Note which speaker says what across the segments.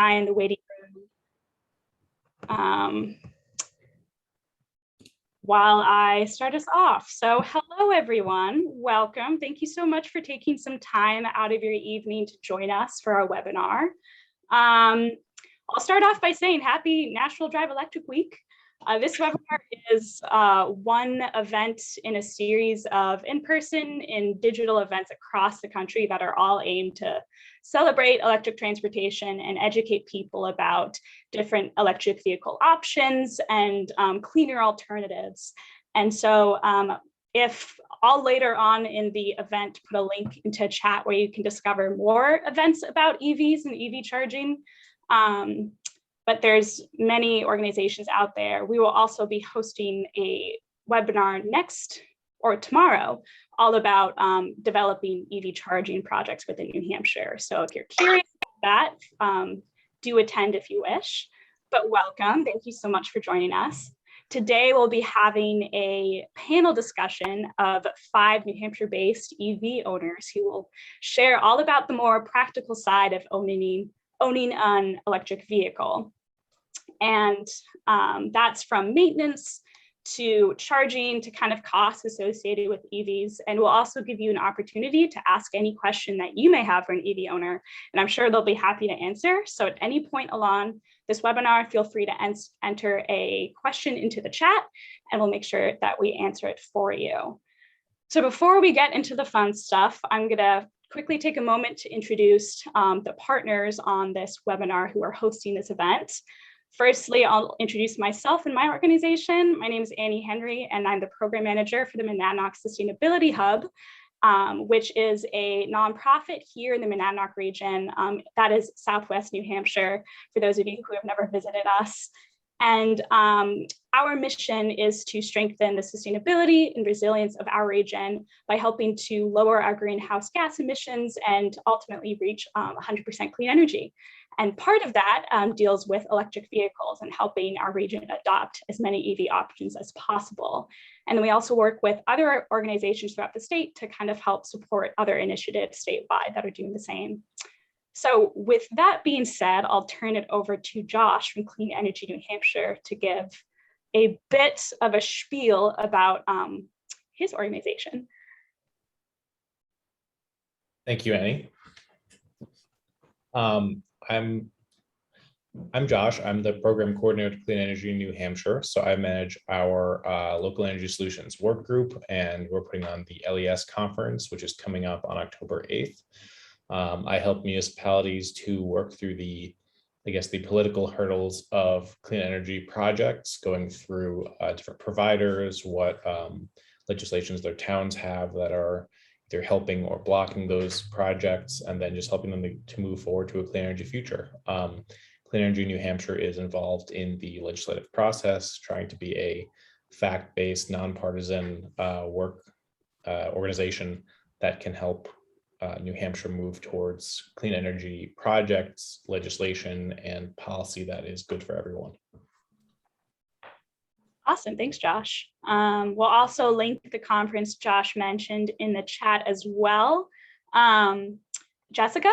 Speaker 1: in the waiting room while I start us off. So hello, everyone. Welcome. Thank you so much for taking some time out of your evening to join us for our webinar. I'll start off by saying happy National Drive Electric Week. This webinar is one event in a series of in-person and digital events across the country that are all aimed to celebrate electric transportation and educate people about different electric vehicle options and cleaner alternatives. And so if I'll later on in the event put a link into chat where you can discover more events about EVs and EV charging. But there's many organizations out there. We will also be hosting a webinar tomorrow, all about developing EV charging projects within New Hampshire. So if you're curious about that, do attend if you wish, but welcome. Thank you so much for joining us. Today, we'll be having a panel discussion of 5 New Hampshire-based EV owners who will share all about the more practical side of owning an electric vehicle. And that's from maintenance to charging to kind of costs associated with EVs. And we'll also give you an opportunity to ask any question that you may have for an EV owner. And I'm sure they'll be happy to answer. So at any point along this webinar, feel free to enter a question into the chat and we'll make sure that we answer it for you. So before we get into the fun stuff, I'm gonna quickly take a moment to introduce the partners on this webinar who are hosting this event. Firstly, I'll introduce myself and my organization. My name is Annie Henry, and I'm the program manager for the Monadnock Sustainability Hub, which is a nonprofit here in the Monadnock region. That is Southwest New Hampshire, for those of you who have never visited us. And our mission is to strengthen the sustainability and resilience of our region by helping to lower our greenhouse gas emissions and ultimately reach 100% clean energy. And part of that deals with electric vehicles and helping our region adopt as many EV options as possible. And then we also work with other organizations throughout the state to kind of help support other initiatives statewide that are doing the same. So with that being said, I'll turn it over to Josh from Clean Energy New Hampshire to give a bit of a spiel about his organization.
Speaker 2: Thank you, Annie. I'm Josh. I'm the program coordinator at Clean Energy New Hampshire. So I manage our local energy solutions work group, and we're putting on the LES conference, which is coming up on October 8th. I help municipalities to work through the political hurdles of clean energy projects, going through different providers, what legislations their towns have that are either helping or blocking those projects, and then just helping them to move forward to a clean energy future. Clean Energy New Hampshire is involved in the legislative process, trying to be a fact-based, nonpartisan organization that can help New Hampshire move towards clean energy projects, legislation, and policy that is good for everyone.
Speaker 1: Awesome, thanks, Josh. We'll also link the conference Josh mentioned in the chat as well. Jessica?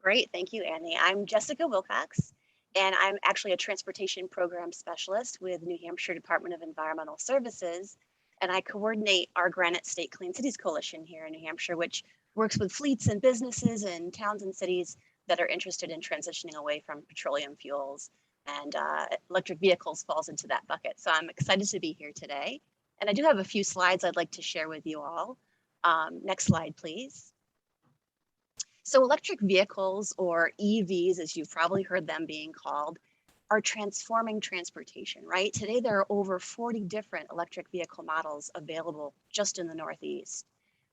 Speaker 3: Great, thank you, Annie. I'm Jessica Wilcox, and I'm actually a transportation program specialist with New Hampshire Department of Environmental Services, and I coordinate our Granite State Clean Cities Coalition here in New Hampshire, which works with fleets and businesses and towns and cities that are interested in transitioning away from petroleum fuels, and electric vehicles falls into that bucket. So I'm excited to be here today. And I do have a few slides I'd like to share with you all. Next slide, please. So electric vehicles, or EVs, as you've probably heard them being called, are transforming transportation, right? Today, there are over 40 different electric vehicle models available just in the Northeast.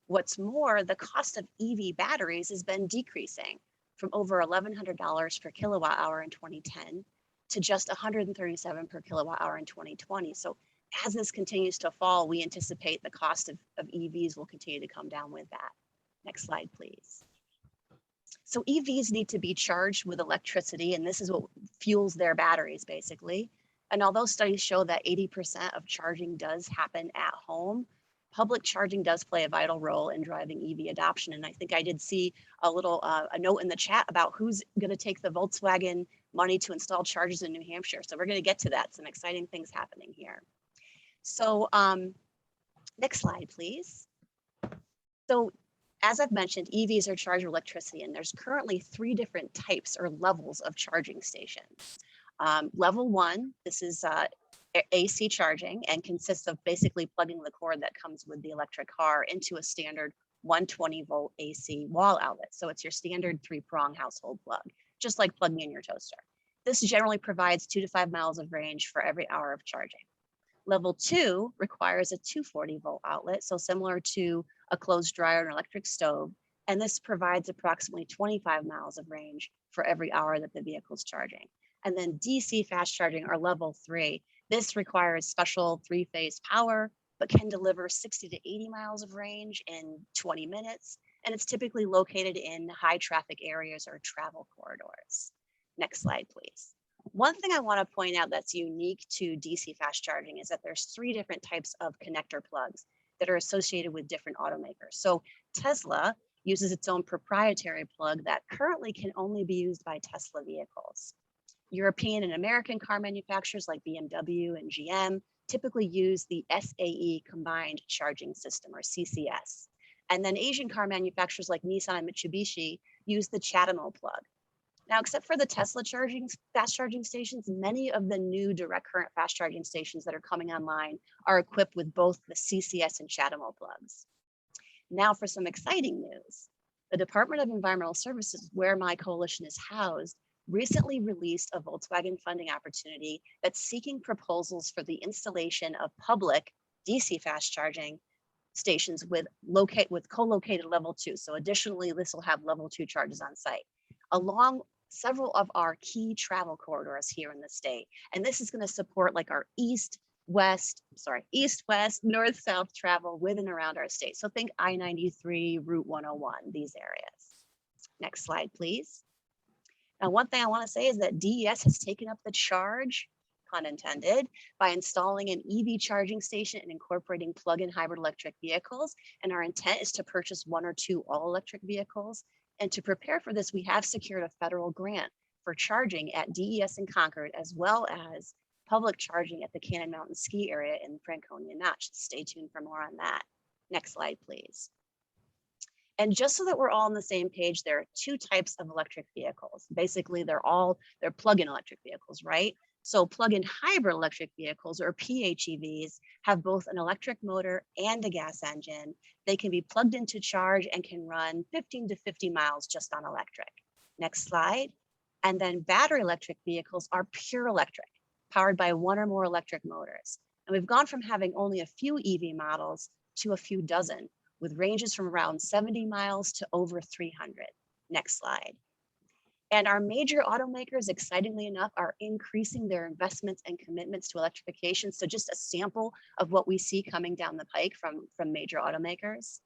Speaker 3: What's more, the cost of EV batteries has been decreasing from over $1,100 per kilowatt hour in 2010 to just $137 per kilowatt hour in 2020. So as this continues to fall, we anticipate the cost of EVs will continue to come down with that. Next slide, please. So EVs need to be charged with electricity, and this is what fuels their batteries, basically. And although studies show that 80% of charging does happen at home, public charging does play a vital role in driving EV adoption. And I think I did see a little a note in the chat about who's going to take the Volkswagen money to install chargers in New Hampshire. So we're going to get to that. Some exciting things happening here. So next slide, please. So as I've mentioned, EVs are charged with electricity, and there's currently 3 different types or levels of charging stations. Level 1, this is AC charging and consists of basically plugging the cord that comes with the electric car into a standard 120 volt AC wall outlet. So it's your standard 3-prong household plug, just like plugging in your toaster. This generally provides 2 to 5 miles of range for every hour of charging. Level 2 requires a 240 volt outlet, so similar to a clothes dryer and electric stove, and this provides approximately 25 miles of range for every hour that the vehicle is charging. And then DC fast charging, or level 3, this requires special 3-phase power, but can deliver 60 to 80 miles of range in 20 minutes. And it's typically located in high traffic areas or travel corridors. Next slide, please. One thing I want to point out that's unique to DC fast charging is that there's 3 different types of connector plugs that are associated with different automakers. So Tesla uses its own proprietary plug that currently can only be used by Tesla vehicles. European and American car manufacturers like BMW and GM typically use the SAE combined charging system, or CCS. And then Asian car manufacturers like Nissan and Mitsubishi use the Chatamo plug. Now, except for the Tesla fast charging stations, many of the new direct current fast charging stations that are coming online are equipped with both the CCS and Chatamo plugs. Now for some exciting news. The Department of Environmental Services, where my coalition is housed, recently released a Volkswagen funding opportunity that's seeking proposals for the installation of public DC fast charging stations with co-located level 2. So additionally, this will have level 2 charges on site, along several of our key travel corridors here in the state. And this is going to support like our east, west, north, south travel with and around our state. So think I-93, Route 101, these areas. Next slide, please. Now, one thing I want to say is that DES has taken up the charge, pun intended, by installing an EV charging station and incorporating plug-in hybrid electric vehicles. And our intent is to purchase 1 or 2 all-electric vehicles. And to prepare for this, we have secured a federal grant for charging at DES in Concord, as well as public charging at the Cannon Mountain Ski Area in Franconia Notch. Stay tuned for more on that. Next slide, please. And just so that we're all on the same page, there are 2 types of electric vehicles. Basically, they're plug-in electric vehicles, right? So plug-in hybrid electric vehicles, or PHEVs, have both an electric motor and a gas engine. They can be plugged into charge and can run 15 to 50 miles just on electric. Next slide. And then battery electric vehicles are pure electric, powered by 1 or more electric motors. And we've gone from having only a few EV models to a few dozen, with ranges from around 70 miles to over 300. Next slide. And our major automakers, excitingly enough, are increasing their investments and commitments to electrification. So just a sample of what we see coming down the pike from major automakers.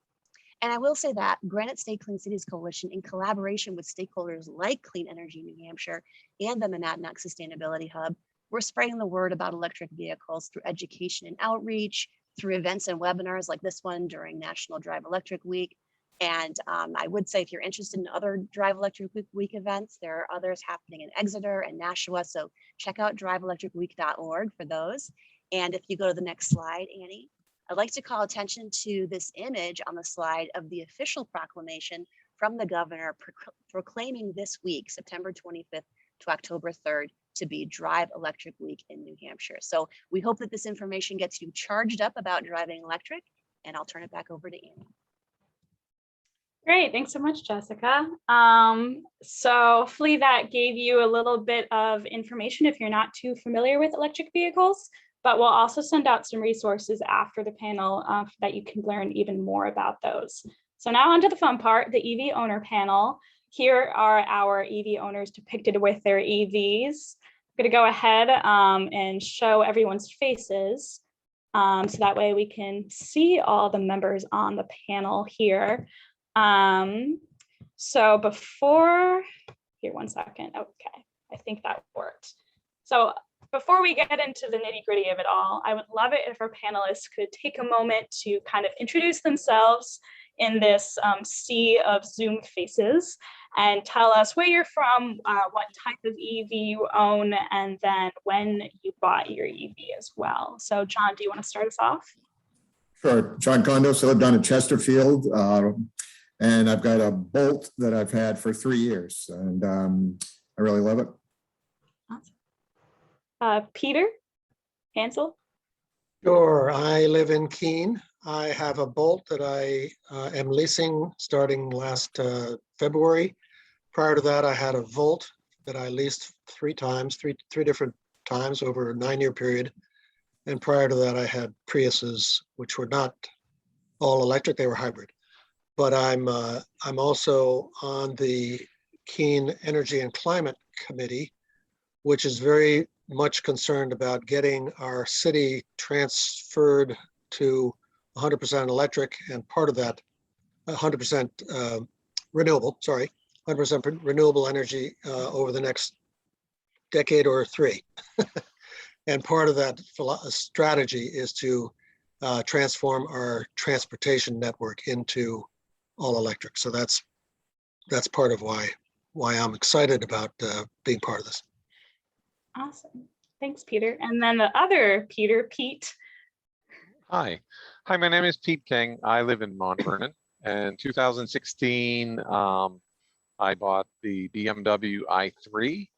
Speaker 3: And I will say that Granite State Clean Cities Coalition, in collaboration with stakeholders like Clean Energy New Hampshire and the Monadnock Sustainability Hub, we're spreading the word about electric vehicles through education and outreach, through events and webinars like this one during National Drive Electric Week. And I would say if you're interested in other Drive Electric Week events, there are others happening in Exeter and Nashua. So check out driveelectricweek.org for those. And if you go to the next slide, Annie, I'd like to call attention to this image on the slide of the official proclamation from the governor proclaiming this week, September 25th to October 3rd, to be Drive Electric Week in New Hampshire. So we hope that this information gets you charged up about driving electric, and I'll turn it back over to Annie.
Speaker 1: Great, thanks so much, Jessica. So hopefully that gave you a little bit of information if you're not too familiar with electric vehicles, but we'll also send out some resources after the panel that you can learn even more about those. So now on to the fun part, the EV owner panel. Here are our EV owners depicted with their EVs. I'm going to go ahead and show everyone's faces so that way we can see all the members on the panel here. So before, here, one second. Okay, I think that worked. So before we get into the nitty-gritty of it all, I would love it if our panelists could take a moment to kind of introduce themselves in this sea of Zoom faces and tell us where you're from, what type of EV you own, and then when you bought your EV as well. So John, do you want to start us off?
Speaker 4: Sure. John Condos. I live down in Chesterfield, and I've got a Bolt that I've had for 3 years, and I really love it.
Speaker 1: Awesome. Peter Hansel.
Speaker 5: Sure. I live in Keene. I have a Bolt that I am leasing starting last February. Prior to that, I had a Volt that I leased three different times over a 9-year period. And prior to that, I had Priuses, which were not all electric; they were hybrid. But I'm also on the Keene Energy and Climate Committee, which is very much concerned about getting our city transferred to 100% electric, and part of that 100% renewable, 100% renewable energy over the next decade or 3. And part of that strategy is to transform our transportation network into all electric. So that's part of why I'm excited about being part of this.
Speaker 1: Awesome. Thanks, Peter. And then the other Peter, Pete.
Speaker 6: Hi, my name is Pete King. I live in Mount Vernon. In 2016, I bought the Bmw i3.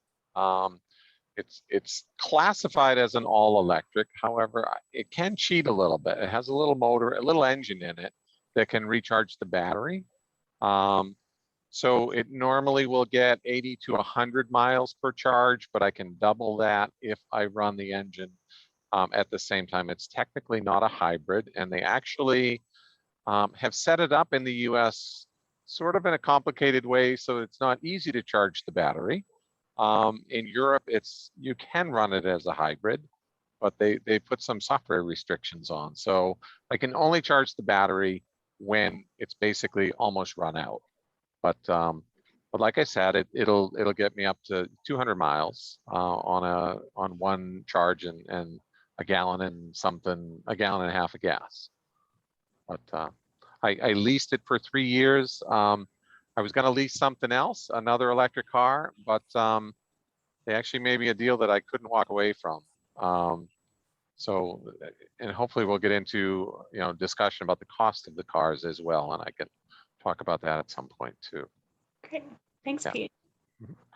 Speaker 6: It's classified as an all-electric. However, it can cheat a little bit. It has a little motor, a little engine in it that can recharge the battery. So it normally will get 80 to 100 miles per charge, but I can double that if I run the engine at the same time. It's technically not a hybrid, and they actually have set it up in the US sort of in a complicated way, so it's not easy to charge the battery. In Europe, you can run it as a hybrid, but they put some software restrictions on. So I can only charge the battery when it's basically almost run out. But like I said, it'll get me up to 200 miles on one charge and a gallon and a gallon and a half of gas. But I leased it for 3 years. I was going to lease something else, another electric car, but they actually made me a deal that I couldn't walk away from. So, and hopefully we'll get into discussion about the cost of the cars as well, and I can talk about that at some point too.
Speaker 1: Great, thanks,
Speaker 6: Yeah.
Speaker 1: Pete.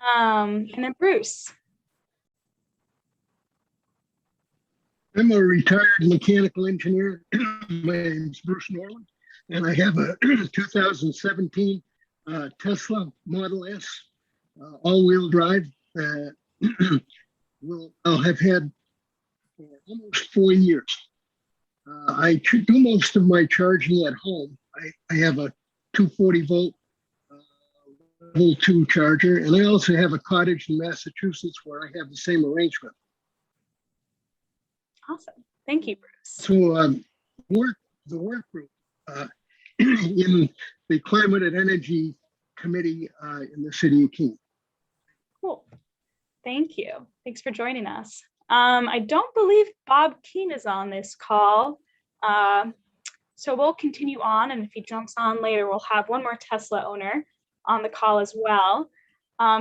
Speaker 1: And then Bruce.
Speaker 7: I'm a retired mechanical engineer. My name's Bruce Norland, and I have a 2017 Tesla Model S all-wheel drive. I'll have had for almost 4 years. I do most of my charging at home. I have a 240 volt level 2 charger, and I also have a cottage in Massachusetts where I have the same arrangement.
Speaker 1: Awesome. Thank you, Bruce.
Speaker 7: So the work group in the Climate and Energy Committee in the city of Keene.
Speaker 1: Cool. Thank you. Thanks for joining us. I don't believe Bob Keene is on this call. So we'll continue on, and if he jumps on later, we'll have one more Tesla owner on the call as well.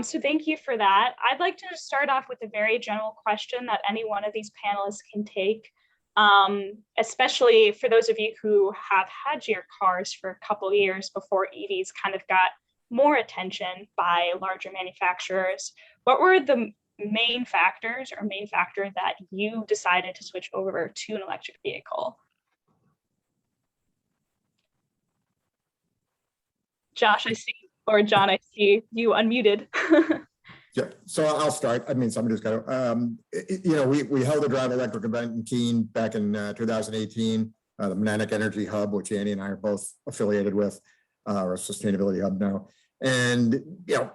Speaker 1: So thank you for that. I'd like to start off with a very general question that any one of these panelists can take, especially for those of you who have had your cars for a couple years before EVs kind of got more attention by larger manufacturers. What were the main factors or main factor that you decided to switch over to an electric vehicle? Josh, I see, or John, I see you unmuted.
Speaker 4: Yeah, so I'll start. I mean, somebody's got to, we held a drive electric event in Keene back in 2018, the Monadic Energy Hub, which Annie and I are both affiliated with, or sustainability hub now. And,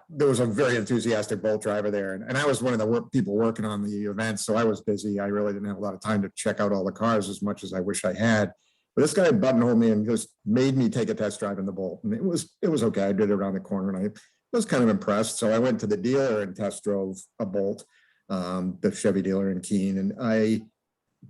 Speaker 4: there was a very enthusiastic Bolt driver there. And I was one of the people working on the event. So I was busy. I really didn't have a lot of time to check out all the cars as much as I wish I had. But this guy buttonholed me and just made me take a test drive in the Bolt. And it was okay. I did it around the corner and I was kind of impressed. So I went to the dealer and test drove a Bolt. the Chevy dealer in Keene, and I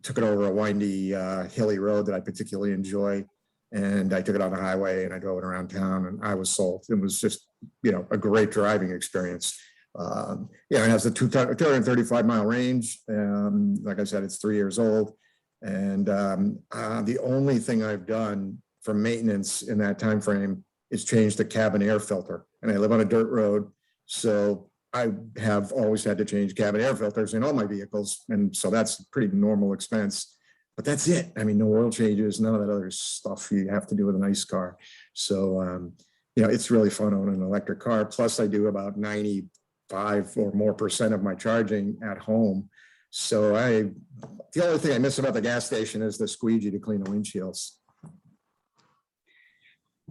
Speaker 4: took it over a windy, hilly road that I particularly enjoy. And I took it on the highway and I drove it around town and I was sold. It was just, a great driving experience. It has a 235-mile range. Like I said, it's 3 years old. And the only thing I've done for maintenance in that time frame is change the cabin air filter. And I live on a dirt road, so I have always had to change cabin air filters in all my vehicles. And so that's a pretty normal expense. But that's it. I mean, no oil changes, none of that other stuff you have to do with a nice car. So, it's really fun owning an electric car. Plus, I do about 95 or more % of my charging at home. So the only thing I miss about the gas station is the squeegee to clean the windshields.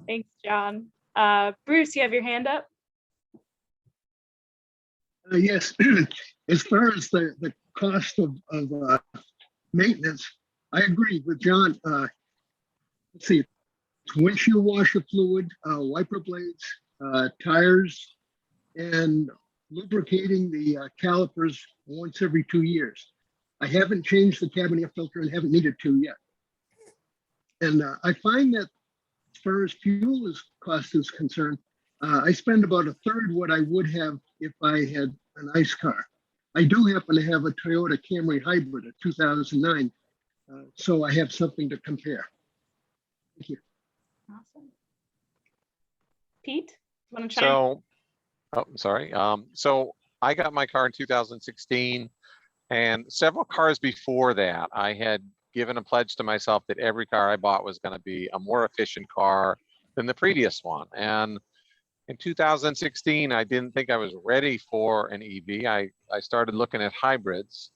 Speaker 1: Thanks, John. Bruce, you have your hand up?
Speaker 7: Yes, as far as the cost of maintenance, I agree with John. Let's see, windshield washer fluid, wiper blades, tires, and lubricating the calipers once every 2 years. I haven't changed the cabin air filter and haven't needed to yet. And I find that as far as fuel cost is concerned, I spend about a third what I would have if I had a nice car. I do happen to have a Toyota Camry hybrid, a 2009, so I have something to compare. Thank you.
Speaker 1: Awesome. Pete, you want to chime in?
Speaker 6: Sorry. So I got my car in 2016, and several cars before that, I had given a pledge to myself that every car I bought was going to be a more efficient car than the previous one. And in 2016, I didn't think I was ready for an EV. I started looking at hybrids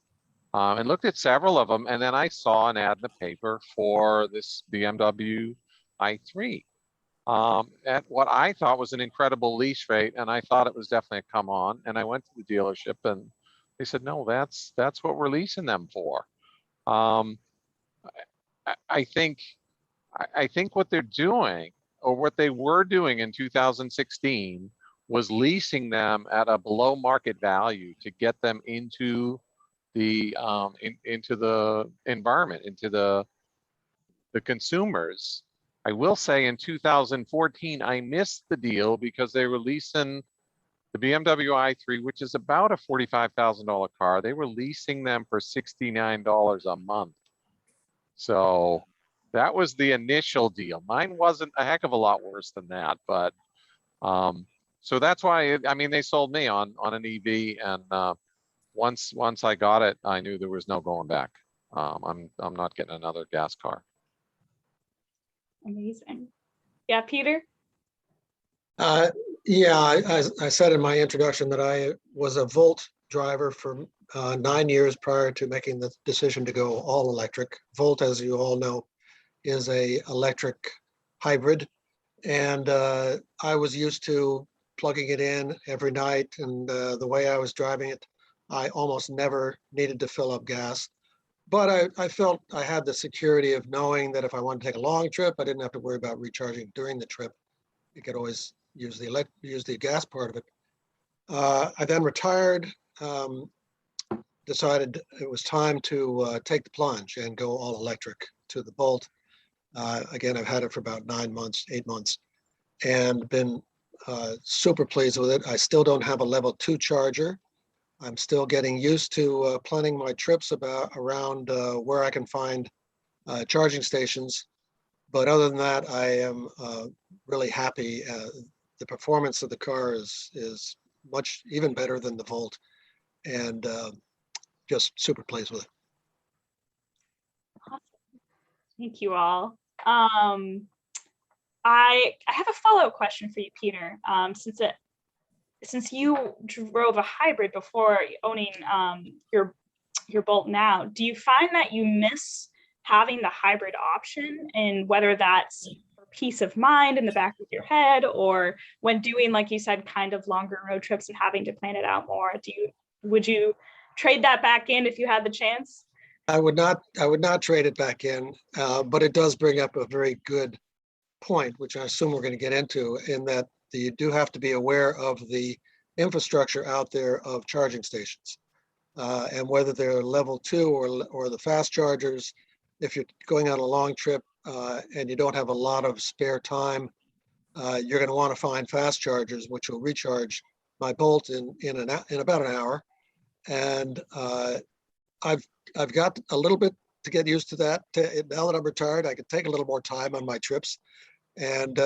Speaker 6: and looked at several of them. And then I saw an ad in the paper for this BMW i3 at what I thought was an incredible lease rate. And I thought it was definitely a come on. And I went to the dealership and they said, no, that's what we're leasing them for. I think what they're doing, or what they were doing in 2016, was leasing them at a below market value to get them into the into the environment, into the consumers. I will say in 2014, I missed the deal because they were leasing the BMW i3, which is about a $45,000 car. They were leasing them for $69 a month. So that was the initial deal. Mine wasn't a heck of a lot worse than that, but so that's why they sold me on an EV, and once I got it, I knew there was no going back. I'm not getting another gas car.
Speaker 1: Amazing. Yeah, Peter.
Speaker 5: Yeah, I said in my introduction that I was a Volt driver for 9 years prior to making the decision to go all electric. Volt, as you all know, is a electric hybrid, and I was used to plugging it in every night, and the way I was driving it, I almost never needed to fill up gas. But I felt I had the security of knowing that if I wanted to take a long trip, I didn't have to worry about recharging during the trip. I could always use the gas part of it. I then retired, decided it was time to take the plunge and go all electric to the Bolt. Again, I've had it for about 8 months, and been super pleased with it. I still don't have a level 2 charger. I'm still getting used to planning my trips around where I can find charging stations. But other than that, I am really happy. The performance of the car is much even better than the Volt, and just super pleased with it.
Speaker 1: Awesome. Thank you all. I have a follow-up question for you, Peter. Since you drove a hybrid before owning your Bolt now, do you find that you miss having the hybrid option, and whether that's for peace of mind in the back of your head, or when doing, like you said, kind of longer road trips and having to plan it out more? Would you trade that back in if you had the chance?
Speaker 5: I would not trade it back in, but it does bring up a very good point, which I assume we're going to get into, in that you do have to be aware of the infrastructure out there of charging stations. and whether they're level 2 or the fast chargers. If you're going on a long trip and you don't have a lot of spare time, you're going to want to find fast chargers, which will recharge my Bolt in about an hour. And I've got a little bit to get used to that. Now that I'm retired, I can take a little more time on my trips, and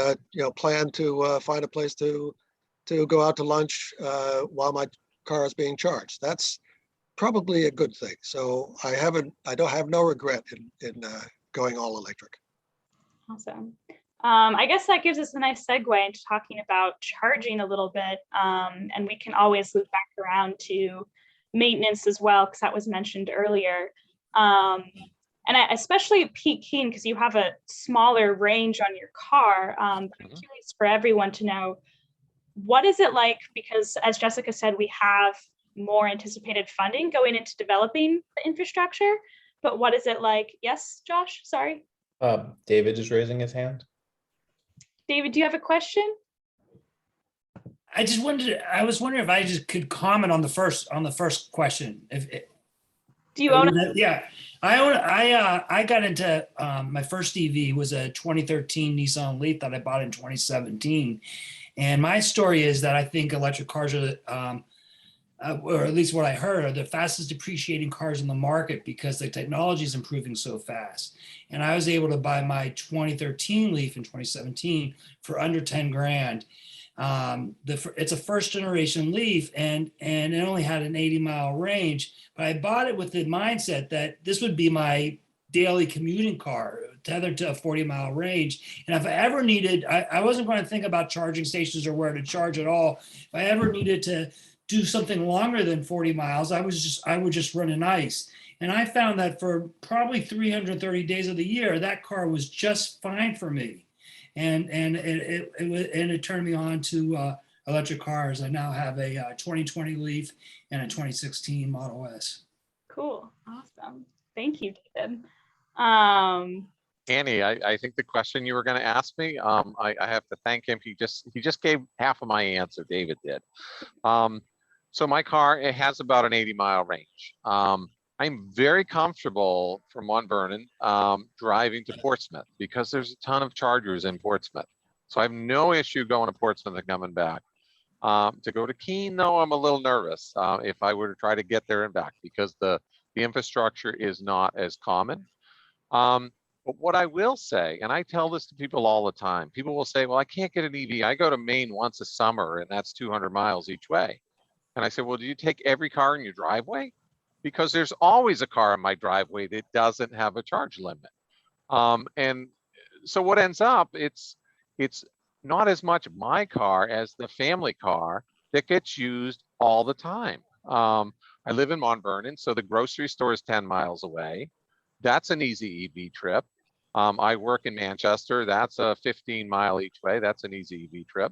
Speaker 5: plan to find a place to go out to lunch while my car is being charged. That's probably a good thing. So I don't have no regret in going all electric.
Speaker 1: Awesome. I guess that gives us a nice segue into talking about charging a little bit, and we can always loop back around to maintenance as well, because that was mentioned earlier. And especially at peak keen, because you have a smaller range on your car. I'm curious for everyone to know, what is it like? Because as Jessica said, we have more anticipated funding going into developing the infrastructure, but what is it like? Yes, Josh, sorry.
Speaker 2: David is raising his hand.
Speaker 1: David, do you have a question?
Speaker 8: I was wondering if I just could comment on the first question.
Speaker 1: Do you own it?
Speaker 8: Yeah, I got into my first EV was a 2013 Nissan Leaf that I bought in 2017. And my story is that I think electric cars are, or at least what I heard, are the fastest depreciating cars in the market because the technology is improving so fast. And I was able to buy my 2013 Leaf in 2017 for under 10 grand. It's a first generation Leaf, and it only had an 80-mile range, but I bought it with the mindset that this would be my daily commuting car, tethered to a 40-mile range. And if I ever needed, I wasn't going to think about charging stations or where to charge at all. If I ever needed to do something longer than 40 miles, I would just run an ICE. And I found that for probably 330 days of the year, that car was just fine for me. And it turned me on to electric cars. I now have a 2020 Leaf and a 2016 Model S.
Speaker 1: Cool, awesome. Thank you, David.
Speaker 6: Annie, I think the question you were going to ask me, I have to thank him. He just gave half of my answer. David did. So my car, it has about an 80-mile range. I'm very comfortable from Mount Vernon driving to Portsmouth because there's a ton of chargers in Portsmouth. So I have no issue going to Portsmouth and coming back. To go to Keene, though, I'm a little nervous if I were to try to get there and back because the infrastructure is not as common. But what I will say, and I tell this to people all the time, people will say, well, I can't get an EV. I go to Maine once a summer and that's 200 miles each way. And I say, well, do you take every car in your driveway? Because there's always a car in my driveway that doesn't have a charge limit. And so what ends up, it's not as much my car as the family car that gets used all the time. I live in Mount Vernon, so the grocery store is 10 miles away. That's an easy EV trip. I work in Manchester. That's a 15-mile each way. That's an easy EV trip.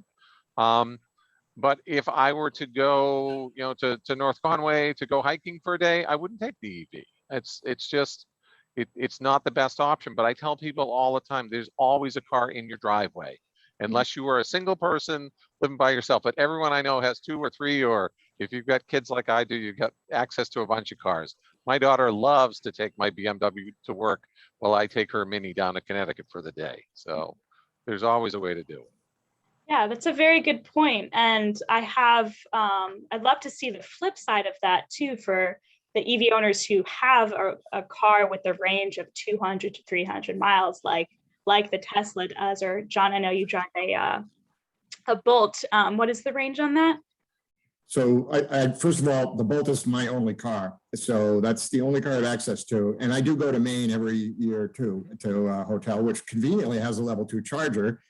Speaker 6: But if I were to go, to North Conway to go hiking for a day, I wouldn't take the EV. It's not the best option. But I tell people all the time, there's always a car in your driveway, unless you are a single person living by yourself. But everyone I know has 2 or 3, or if you've got kids like I do, you've got access to a bunch of cars. My daughter loves to take my BMW to work while I take her Mini down to Connecticut for the day. So there's always a way to do it.
Speaker 1: Yeah, that's a very good point. And I'd love to see the flip side of that too, for the EV owners who have a car with a range of 200 to 300 miles, like the Tesla does, or John, I know you drive a Bolt. What is the range on that?
Speaker 4: So I first of all, the Bolt is my only car. So that's the only car I have access to. And I do go to Maine every year or two to a hotel, which conveniently has a level 2 charger,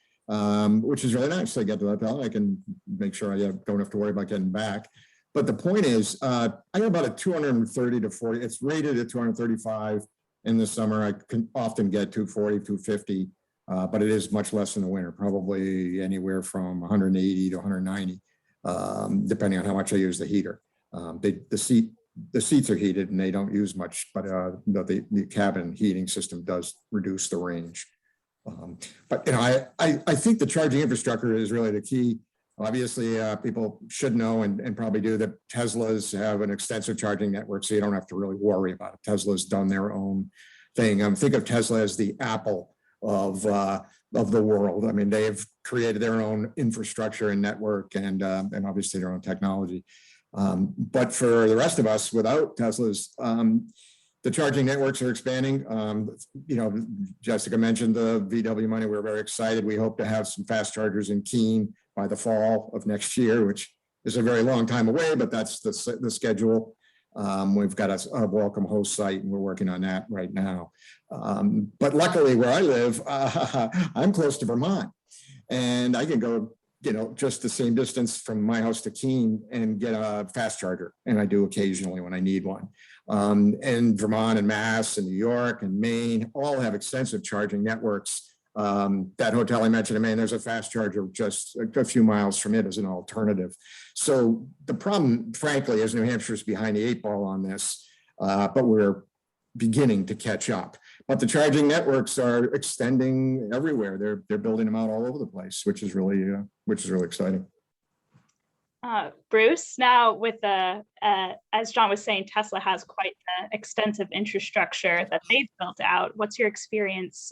Speaker 4: which is really nice. I get to the hotel, I can make sure I don't have to worry about getting back. But the point is, I got about a 230 to 40. It's rated at 235 in the summer. I can often get 240, 250, but it is much less in the winter, probably anywhere from 180 to 190. Depending on how much I use the heater. The seats are heated and they don't use much, but the cabin heating system does reduce the range. But I think the charging infrastructure is really the key. Obviously, people should know and probably do that Teslas have an extensive charging network, so you don't have to really worry about it. Tesla's done their own thing. Think of Tesla as the Apple of the world. I mean, they've created their own infrastructure and network and obviously their own technology. But for the rest of us, without Teslas, the charging networks are expanding. Jessica mentioned the VW money. We're very excited. We hope to have some fast chargers in Keene by the fall of next year, which is a very long time away, but that's the schedule. We've got a welcome host site and we're working on that right now. But luckily where I live, I'm close to Vermont and I can go, just the same distance from my house to Keene and get a fast charger. And I do occasionally when I need one. And Vermont and Mass and New York and Maine all have extensive charging networks. That hotel I mentioned in Maine, there's a fast charger just a few miles from it as an alternative. So the problem, frankly, is New Hampshire's behind the 8 ball on this, but we're beginning to catch up. But the charging networks are extending everywhere. They're building them out all over the place, which is really exciting.
Speaker 1: Bruce, now with as John was saying, Tesla has quite the extensive infrastructure that they've built out. What's your experience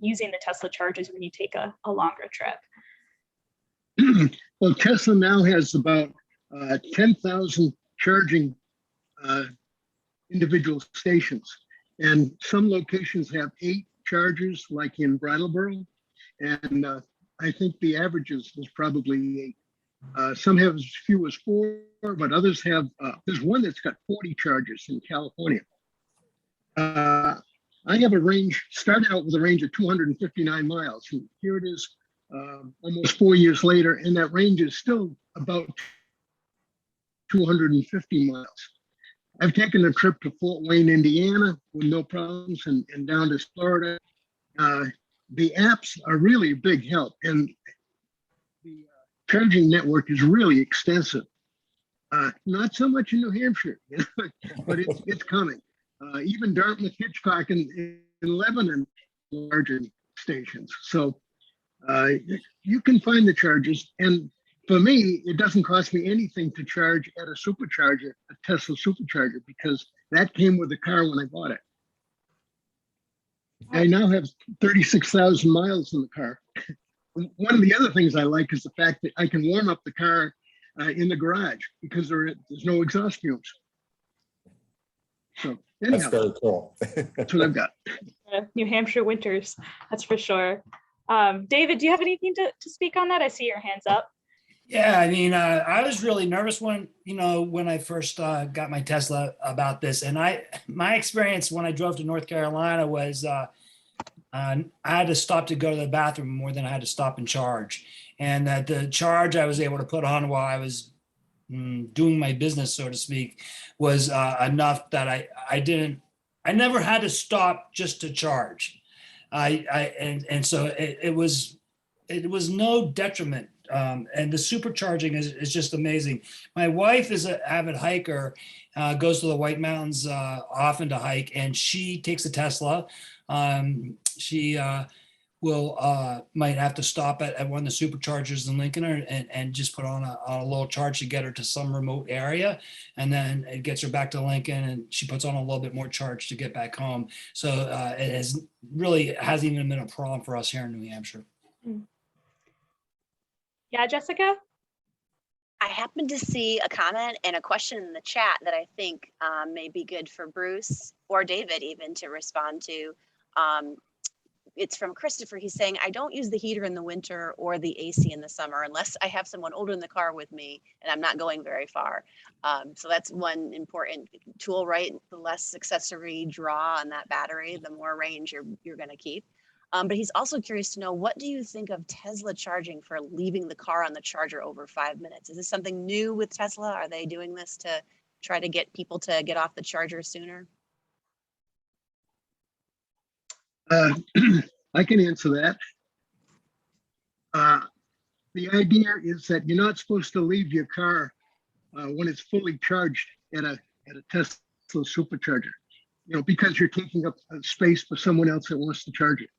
Speaker 1: using the Tesla chargers when you take a longer trip?
Speaker 7: Well, Tesla now has about 10,000 charging individual stations. And some locations have 8 chargers, like in Brattleboro. And I think the average is probably 8. Some have as few as 4, but others have, there's one that's got 40 chargers in California. I have a range, started out with a range of 259 miles. And here it is almost 4 years later, and that range is still about 250 miles. I've taken a trip to Fort Wayne, Indiana with no problems and down to Florida. The apps are really a big help. And the charging network is really extensive. Not so much in New Hampshire, but it's coming. Even Dartmouth, Hitchcock, and Lebanon charging stations. So you can find the chargers. And for me, it doesn't cost me anything to charge at a supercharger, a Tesla supercharger, because that came with the car when I bought it. I now have 36,000 miles in the car. One of the other things I like is the fact that I can warm up the car in the garage because there's no exhaust fumes. So anyhow,
Speaker 4: That's very cool.
Speaker 7: that's what I've got.
Speaker 1: New Hampshire winters, that's for sure. David, do you have anything to speak on that? I see your hands up.
Speaker 8: Yeah, I mean, I was really nervous when I first got my Tesla about this. And my experience when I drove to North Carolina was I had to stop to go to the bathroom more than I had to stop and charge. And that the charge I was able to put on while I was doing my business, so to speak, was enough that I never had to stop just to charge. So it was no detriment. And the supercharging is just amazing. My wife is an avid hiker, goes to the White Mountains often to hike, and she takes a Tesla. She might have to stop at one of the superchargers in Lincoln and just put on a little charge to get her to some remote area. And then it gets her back to Lincoln and she puts on a little bit more charge to get back home. So it hasn't even been a problem for us here in New Hampshire.
Speaker 1: Yeah, Jessica?
Speaker 3: I happened to see a comment and a question in the chat that I think may be good for Bruce or David even to respond to. It's from Christopher. He's saying, I don't use the heater in the winter or the AC in the summer unless I have someone older in the car with me and I'm not going very far. So that's one important tool, right? The less accessory draw on that battery, the more range you're going to keep. But he's also curious to know, what do you think of Tesla charging for leaving the car on the charger over 5 minutes? Is this something new with Tesla? Are they doing this to try to get people to get off the charger sooner?
Speaker 7: I can answer that. The idea is that you're not supposed to leave your car when it's fully charged at a Tesla supercharger, because you're taking up space for someone else that wants to charge it.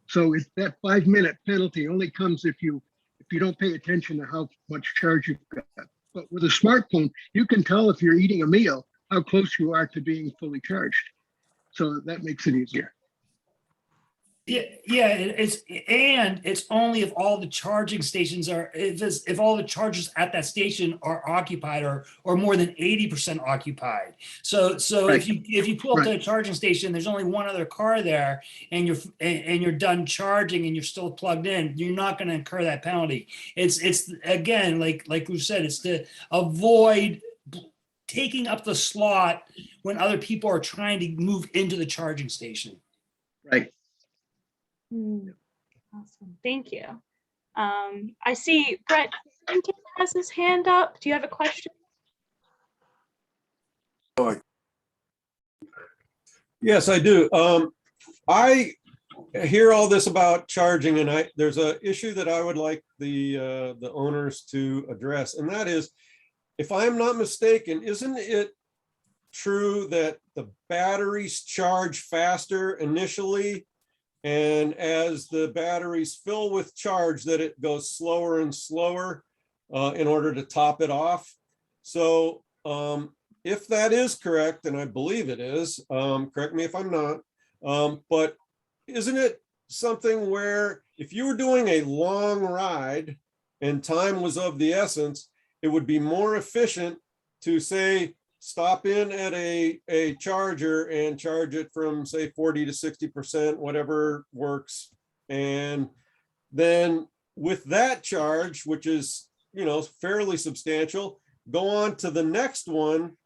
Speaker 7: So that 5-minute penalty only comes if you if you don't pay attention to how much charge you've got. But with a smartphone, you can tell if you're eating a meal, how close you are to being fully charged. So that makes it easier.
Speaker 8: Yeah, it's only if all the charging stations are, if all the chargers at that station are occupied or more than 80% occupied. So
Speaker 7: Right.
Speaker 8: if you pull up to
Speaker 7: Right.
Speaker 8: a charging station, there's only one other car there, and you're done charging and you're still plugged in, you're not going to incur that penalty. It's again, like we said, it's to avoid taking up the slot when other people are trying to move into the charging station.
Speaker 7: Right.
Speaker 1: Awesome. Thank you. I see Brett has his hand up. Do you have a question?
Speaker 9: Yes, I do. I hear all this about charging, and there's an issue that I would like the owners to address, and that is, if I'm not mistaken, isn't it true that the batteries charge faster initially, and as the batteries fill with charge, that it goes slower and slower in order to top it off? So if that is correct, and I believe it is, correct me if I'm not, but isn't it something where if you were doing a long ride and time was of the essence, it would be more efficient to say, stop in at a charger and charge it from say 40 to 60%, whatever works. And then with that charge, which is, fairly substantial, go on to the next one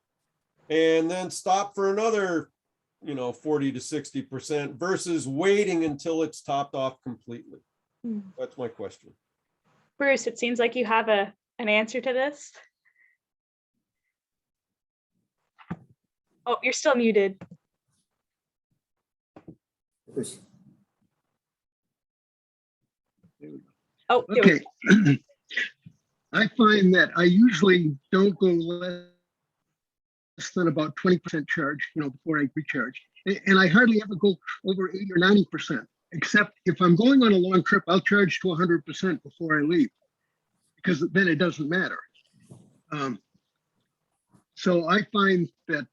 Speaker 9: and then stop for another, 40 to 60% versus waiting until it's topped off completely. That's my question.
Speaker 1: Bruce, it seems like you have an answer to this. Oh, you're still muted. Oh,
Speaker 7: okay. I find that I usually don't go less than about 20% charge, before I recharge. And I hardly ever go over 80 or 90%, except if I'm going on a long trip, I'll charge to 100% before I leave, because then it doesn't matter. So I find that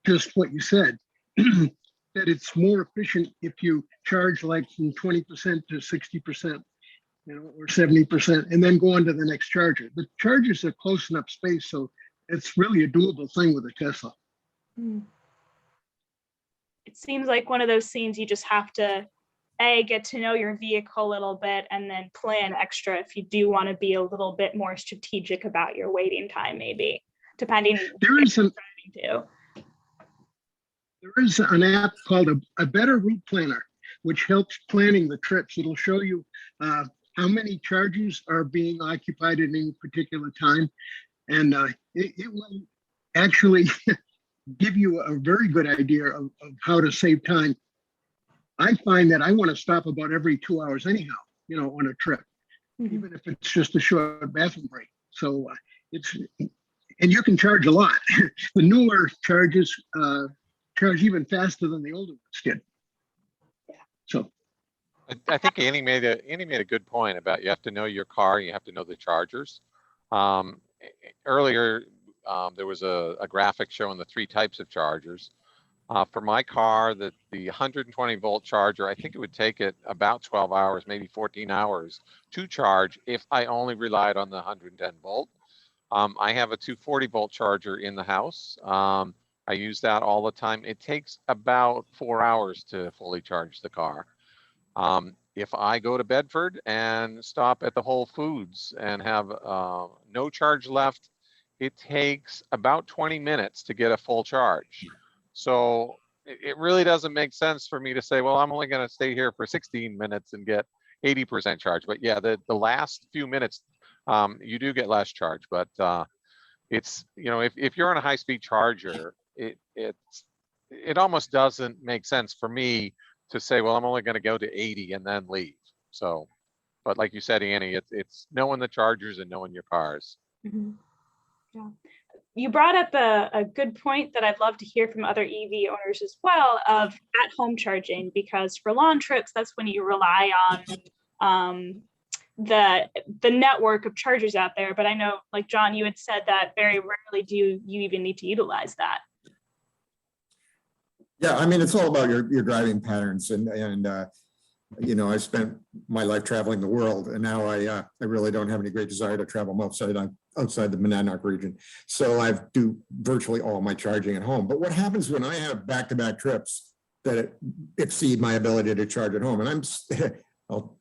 Speaker 7: just what you said, that it's more efficient if you charge like from 20% to 60%, or 70%, and then go on to the next charger. The chargers are close enough space, so it's really a doable thing with a Tesla.
Speaker 1: It seems like one of those scenes you just have to get to know your vehicle a little bit and then plan extra if you do want to be a little bit more strategic about your waiting time, maybe, depending
Speaker 7: there is an app called a Better Route Planner, which helps planning the trips. It'll show you how many chargers are being occupied at any particular time. And it will actually give you a very good idea of how to save time. I find that I want to stop about every 2 hours anyhow, on a trip, even if it's just a short bathroom break. So and you can charge a lot. The newer chargers charge even faster than the older ones did. So
Speaker 6: I think Annie made a good point about you have to know your car, you have to know the chargers. Earlier, there was a graphic showing the 3 types of chargers. For my car, the 120 volt charger, I think it would take it about 12 hours, maybe 14 hours to charge if I only relied on the 110 volt. I have a 240 volt charger in the house. I use that all the time. It takes about 4 hours to fully charge the car. If I go to Bedford and stop at the Whole Foods and have no charge left, it takes about 20 minutes to get a full charge. So it really doesn't make sense for me to say, well, I'm only going to stay here for 16 minutes and get 80% charge. But yeah, the last few minutes, you do get less charge. But it's, if you're on a high-speed charger, it almost doesn't make sense for me to say, well, I'm only going to go to 80 and then leave. So, but like you said, Annie, it's knowing the chargers and knowing your cars.
Speaker 1: Yeah. You brought up a good point that I'd love to hear from other EV owners as well, of at-home charging, because for long trips, that's when you rely on the network of chargers out there. But I know, like John, you had said that very rarely do you even need to utilize that.
Speaker 4: Yeah, I mean, it's all about your driving patterns, and you know, I spent my life traveling the world, and now I really don't have any great desire to travel outside the Monadnock region. So I do virtually all my charging at home. But what happens when I have back-to-back trips that exceed my ability to charge at home? And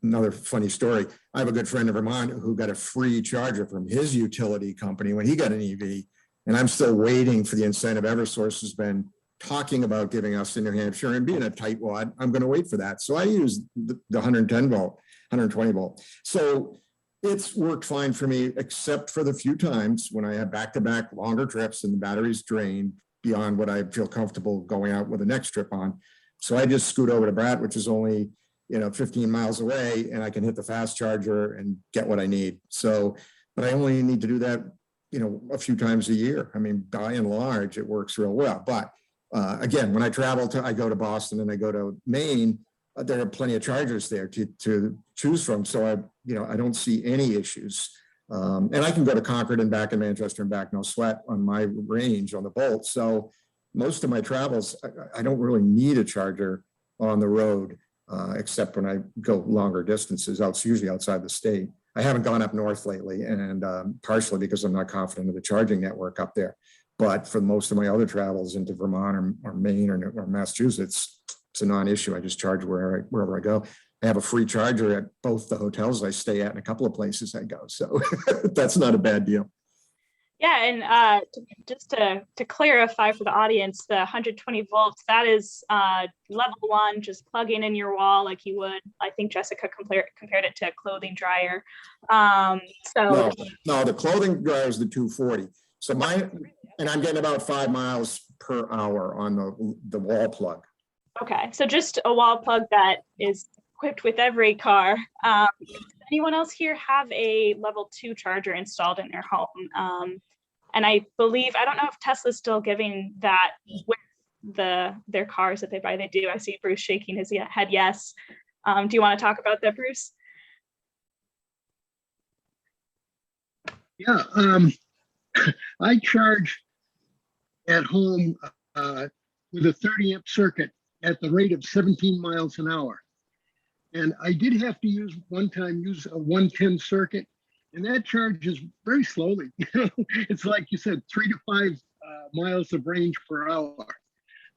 Speaker 4: another funny story. I have a good friend in Vermont who got a free charger from his utility company when he got an EV, and I'm still waiting for the incentive Eversource has been talking about giving us in New Hampshire, and being a tightwad, I'm going to wait for that. So I use the 110 volt, 120 volt. So it's worked fine for me, except for the few times when I have back-to-back longer trips and the battery's drained beyond what I feel comfortable going out with the next trip on. So I just scoot over to Bratt, which is only, 15 miles away, and I can hit the fast charger and get what I need. So, but I only need to do that, a few times a year. I mean, by and large, it works real well. But again, when I I go to Boston and I go to Maine, there are plenty of chargers there to choose from. So I don't see any issues. And I can go to Concord and back in Manchester and back, no sweat on my range on the Bolt. So most of my travels, I don't really need a charger on the road, except when I go longer distances. It's usually outside the state. I haven't gone up north lately, and partially because I'm not confident of the charging network up there. But for most of my other travels into Vermont or Maine or Massachusetts, it's a non-issue. I just charge wherever I go. I have a free charger at both the hotels I stay at and a couple of places I go. So that's not a bad deal.
Speaker 1: Yeah, and just to clarify for the audience, the 120 volts, that is level 1, just plugging in your wall like you would. I think Jessica compared it to a clothing dryer. No,
Speaker 4: the clothing dryer is the 240. So and I'm getting about 5 miles per hour on the wall plug.
Speaker 1: Okay, so just a wall plug that is equipped with every car. Does anyone else here have a level 2 charger installed in their home? And I believe, I don't know if Tesla's still giving that with their cars that they buy. They do. I see Bruce shaking his head yes. Do you want to talk about that, Bruce?
Speaker 7: Yeah, I charge at home with a 30 amp circuit at the rate of 17 miles an hour. And I did have to use a 110 circuit, and that charges very slowly. It's like you said, 3 to 5 miles of range per hour.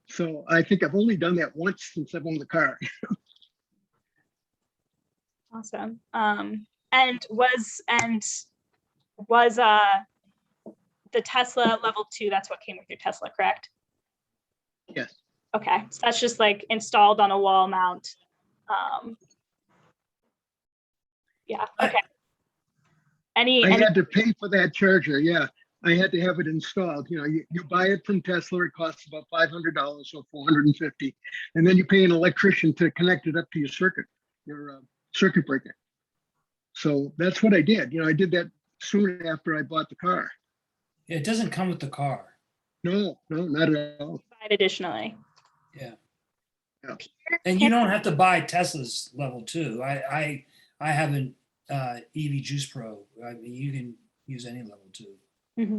Speaker 7: So I think I've only done that once since I've owned the car.
Speaker 1: Awesome. And was the Tesla level 2, that's what came with your Tesla, correct?
Speaker 7: Yes.
Speaker 1: Okay, so that's just like installed on a wall mount. Yeah, okay.
Speaker 7: I had to pay for that charger, yeah. I had to have it installed. You buy it from Tesla, it costs about $500 or $450. And then you pay an electrician to connect it up to your circuit breaker. So that's what I did. I did that soon after I bought the car.
Speaker 8: It doesn't come with the car.
Speaker 7: No, not at all.
Speaker 1: Buy it additionally.
Speaker 8: Yeah.
Speaker 7: Yeah.
Speaker 8: And you don't have to buy Tesla's level 2. I have an EV Juice Pro. I mean, you can use any level 2.
Speaker 1: Mm-hmm.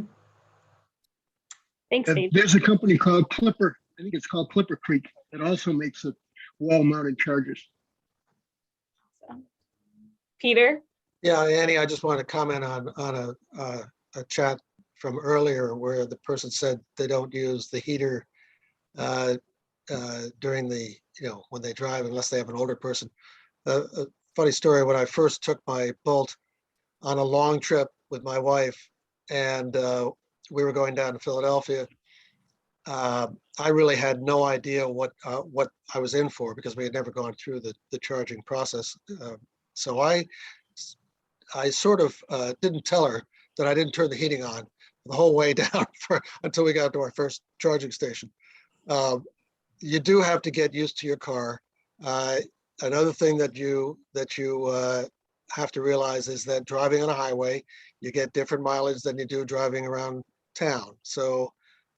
Speaker 1: Thanks, Dave.
Speaker 7: There's a company called Clipper. I think it's called Clipper Creek. That also makes a wall-mounted chargers.
Speaker 1: Awesome. Peter?
Speaker 5: Yeah, Annie, I just want to comment on a chat from earlier where the person said they don't use the heater during the, when they drive unless they have an older person. A funny story, when I first took my Bolt on a long trip with my wife and we were going down to Philadelphia, I really had no idea what I was in for because we had never gone through the charging process. So I sort of didn't tell her that I didn't turn the heating on the whole way down until we got to our first charging station. You do have to get used to your car. Another thing that you have to realize is that driving on a highway, you get different mileage than you do driving around town. So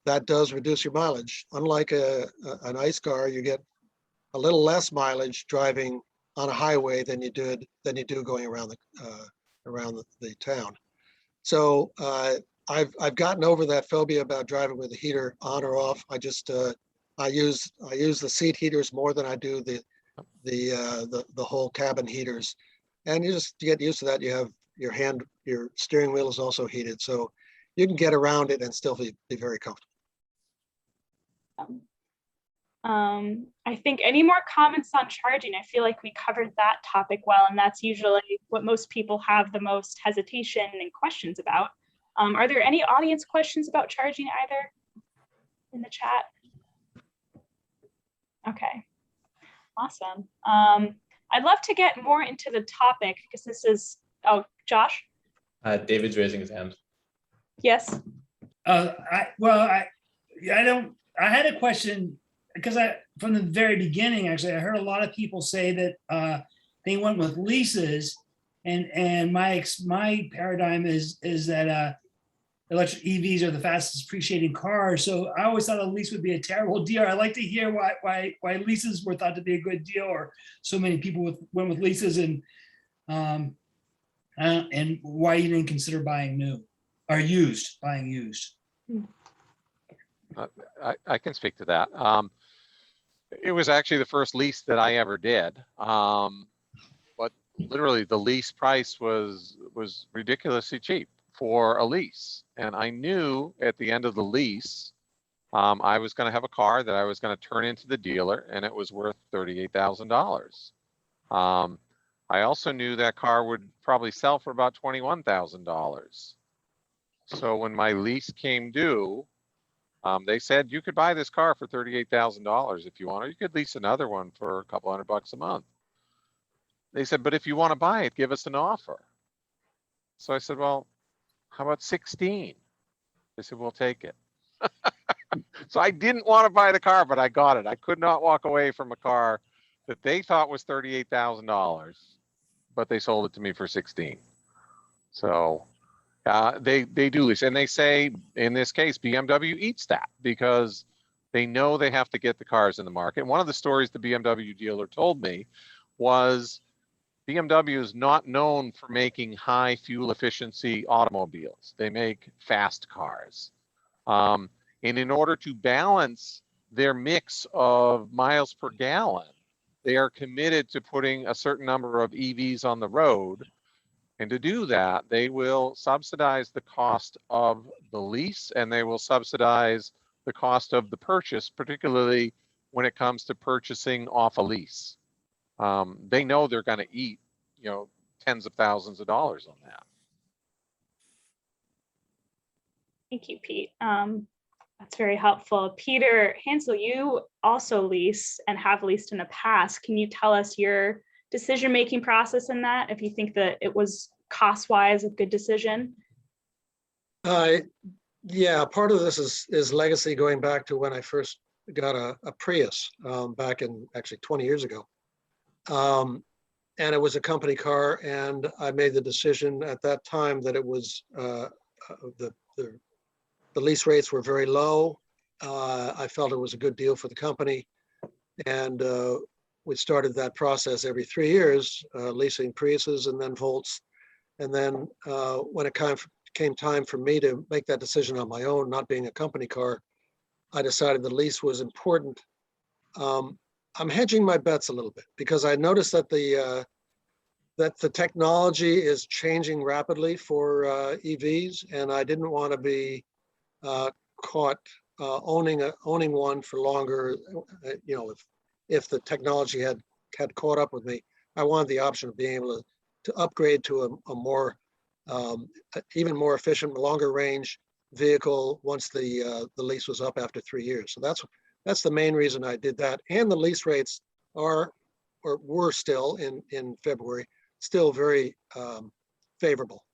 Speaker 5: that does reduce your mileage. Unlike an ICE car, you get a little less mileage driving on a highway than you do going around the town. So I've gotten over that phobia about driving with the heater on or off. I just I use the seat heaters more than I do the whole cabin heaters, and you get used to that. You have your steering wheel is also heated, so you can get around it and still be very comfortable.
Speaker 1: I think any more comments on charging? I feel like we covered that topic well, and that's usually what most people have the most hesitation and questions about. Are there any audience questions about charging either in the chat? Okay, awesome. I'd love to get more into the topic because this is, oh, Josh?
Speaker 2: David's raising his hand.
Speaker 1: Yes.
Speaker 8: I had a question because from the very beginning, actually, I heard a lot of people say that they went with leases, and my paradigm is that electric EVs are the fastest appreciating cars. So I always thought a lease would be a terrible deal. I'd like to hear why leases were thought to be a good deal, or so many people went with leases, and why you didn't consider buying new or buying used.
Speaker 6: I can speak to that. It was actually the first lease that I ever did. But literally the lease price was ridiculously cheap for a lease. And I knew at the end of the lease, I was going to have a car that I was going to turn into the dealer, and it was worth $38,000. I also knew that car would probably sell for about $21,000. So when my lease came due, they said you could buy this car for $38,000 if you want, or you could lease another one for a couple $100 a month. They said, but if you want to buy it, give us an offer. So I said, well, how about 16? They said, we'll take it. So I didn't want to buy the car, but I got it. I could not walk away from a car that they thought was $38,000, but they sold it to me for 16. So they do lease, and they say in this case BMW eats that because they know they have to get the cars in the market. One of the stories the BMW dealer told me was BMW is not known for making high fuel efficiency automobiles. They make fast cars, and in order to balance their mix of miles per gallon, they are committed to putting a certain number of EVs on the road. And to do that, they will subsidize the cost of the lease, and they will subsidize the cost of the purchase, particularly when it comes to purchasing off a lease. They know they're going to eat, tens of thousands of dollars on that.
Speaker 1: Thank you, Pete. That's very helpful. Peter Hansel, you also lease and have leased in the past. Can you tell us your decision-making process in that, if you think that it was cost-wise a good decision?
Speaker 5: Yeah, part of this is legacy going back to when I first got a Prius back in actually 20 years ago. And it was a company car, and I made the decision at that time that it was the lease rates were very low. I felt it was a good deal for the company, and we started that process every 3 years, leasing Priuses and then Volts. And then when it came time for me to make that decision on my own, not being a company car, I decided the lease was important. I'm hedging my bets a little bit because I noticed that the technology is changing rapidly for EVs, and I didn't want to be caught owning one for longer. If the technology had caught up with me, I wanted the option of being able to upgrade to a more even more efficient, longer range vehicle once the lease was up after 3 years. So that's the main reason I did that. And the lease rates were still in February still very favorable.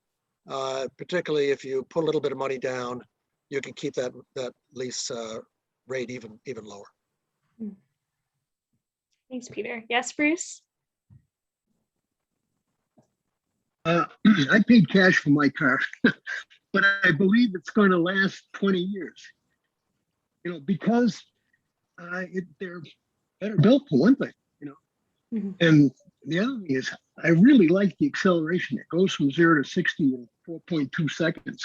Speaker 5: Particularly if you put a little bit of money down, you can keep that lease rate even lower.
Speaker 1: Thanks, Peter. Yes, Bruce?
Speaker 7: I paid cash for my car, but I believe it's going to last 20 years. Because they're better built for one thing,
Speaker 1: Mm-hmm.
Speaker 7: And the other thing is, I really like the acceleration. It goes from 0 to 60 in 4.2 seconds.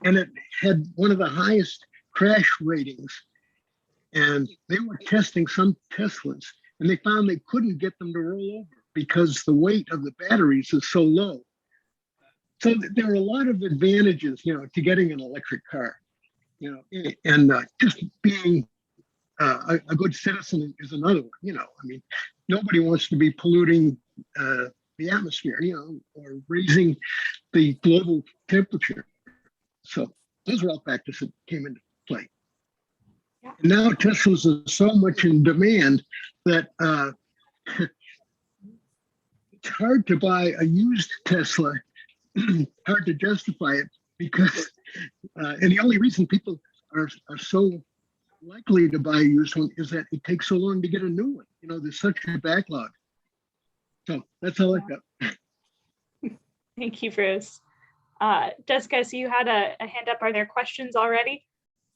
Speaker 7: And it had one of the highest crash ratings. And they were testing some Teslas, and they found they couldn't get them to roll over because the weight of the batteries is so low. So there are a lot of advantages, to getting an electric car, and just being a good citizen is another one. I mean, nobody wants to be polluting the atmosphere, or raising the global temperature. So those are all factors that came into play.
Speaker 1: Yeah.
Speaker 7: And now Teslas are so much in demand that it's hard to buy a used Tesla, hard to justify it because, and the only reason people are so likely to buy a used one is that it takes so long to get a new one. There's such a backlog. So that's all I've got.
Speaker 1: Thank you, Bruce. Jessica, so you had a hand up. Are there questions already?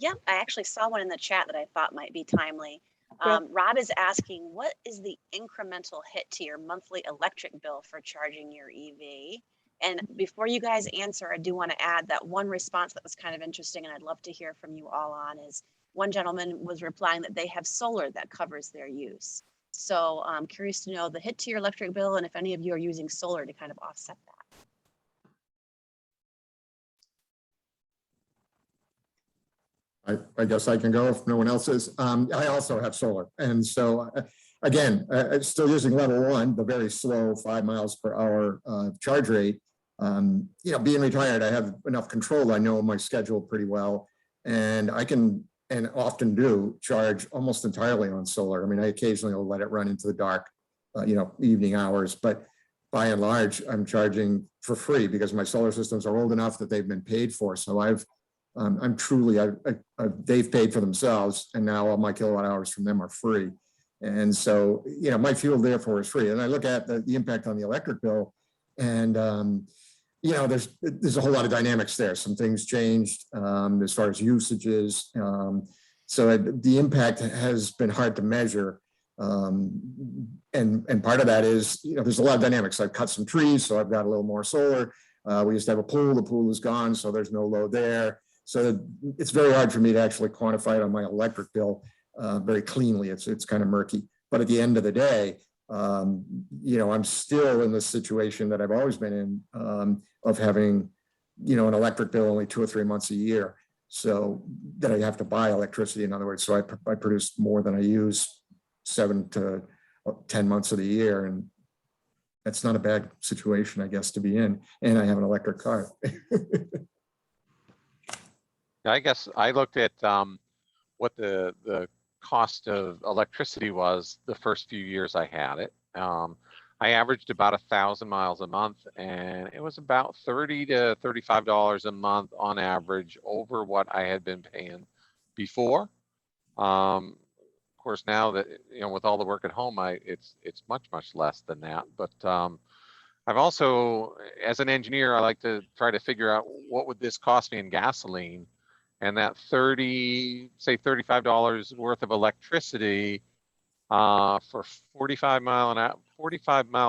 Speaker 3: Yeah, I actually saw one in the chat that I thought might be timely. Rob is asking, what is the incremental hit to your monthly electric bill for charging your EV? And before you guys answer, I do want to add that one response that was kind of interesting, and I'd love to hear from you all on, is one gentleman was replying that they have solar that covers their use. So I'm curious to know the hit to your electric bill and if any of you are using solar to kind of offset that.
Speaker 4: I guess I can go if no one else is. I also have solar. And so again, still using level 1, the very slow 5 miles per hour charge rate. Being retired, I have enough control. I know my schedule pretty well, and I can, and often do, charge almost entirely on solar. I mean, I occasionally will let it run into the dark, evening hours, but by and large, I'm charging for free because my solar systems are old enough that they've been paid for. So I'm truly, they've paid for themselves, and now all my kilowatt hours from them are free. And so, my fuel therefore is free. And I look at the impact on the electric bill, and, there's a whole lot of dynamics there. Some things changed as far as usages. So the impact has been hard to measure. And part of that is, there's a lot of dynamics. I've cut some trees, so I've got a little more solar. We used to have a pool. The pool is gone, so there's no load there. So it's very hard for me to actually quantify it on my electric bill very cleanly. It's kind of murky. But at the end of the day, I'm still in the situation that I've always been in of having, an electric bill only 2 or 3 months a year. So that I have to buy electricity, in other words. So I produce more than I use 7 to 10 months of the year. And that's not a bad situation, I guess, to be in. And I have an electric car.
Speaker 6: I guess I looked at what the cost of electricity was the first few years I had it. I averaged about 1,000 miles a month, and it was about $30 to $35 a month on average over what I had been paying before. Of course, now that with all the work at home, it's much less than that. But I've also, as an engineer, I like to try to figure out what would this cost me in gasoline. And that $35 worth of electricity for 45 mile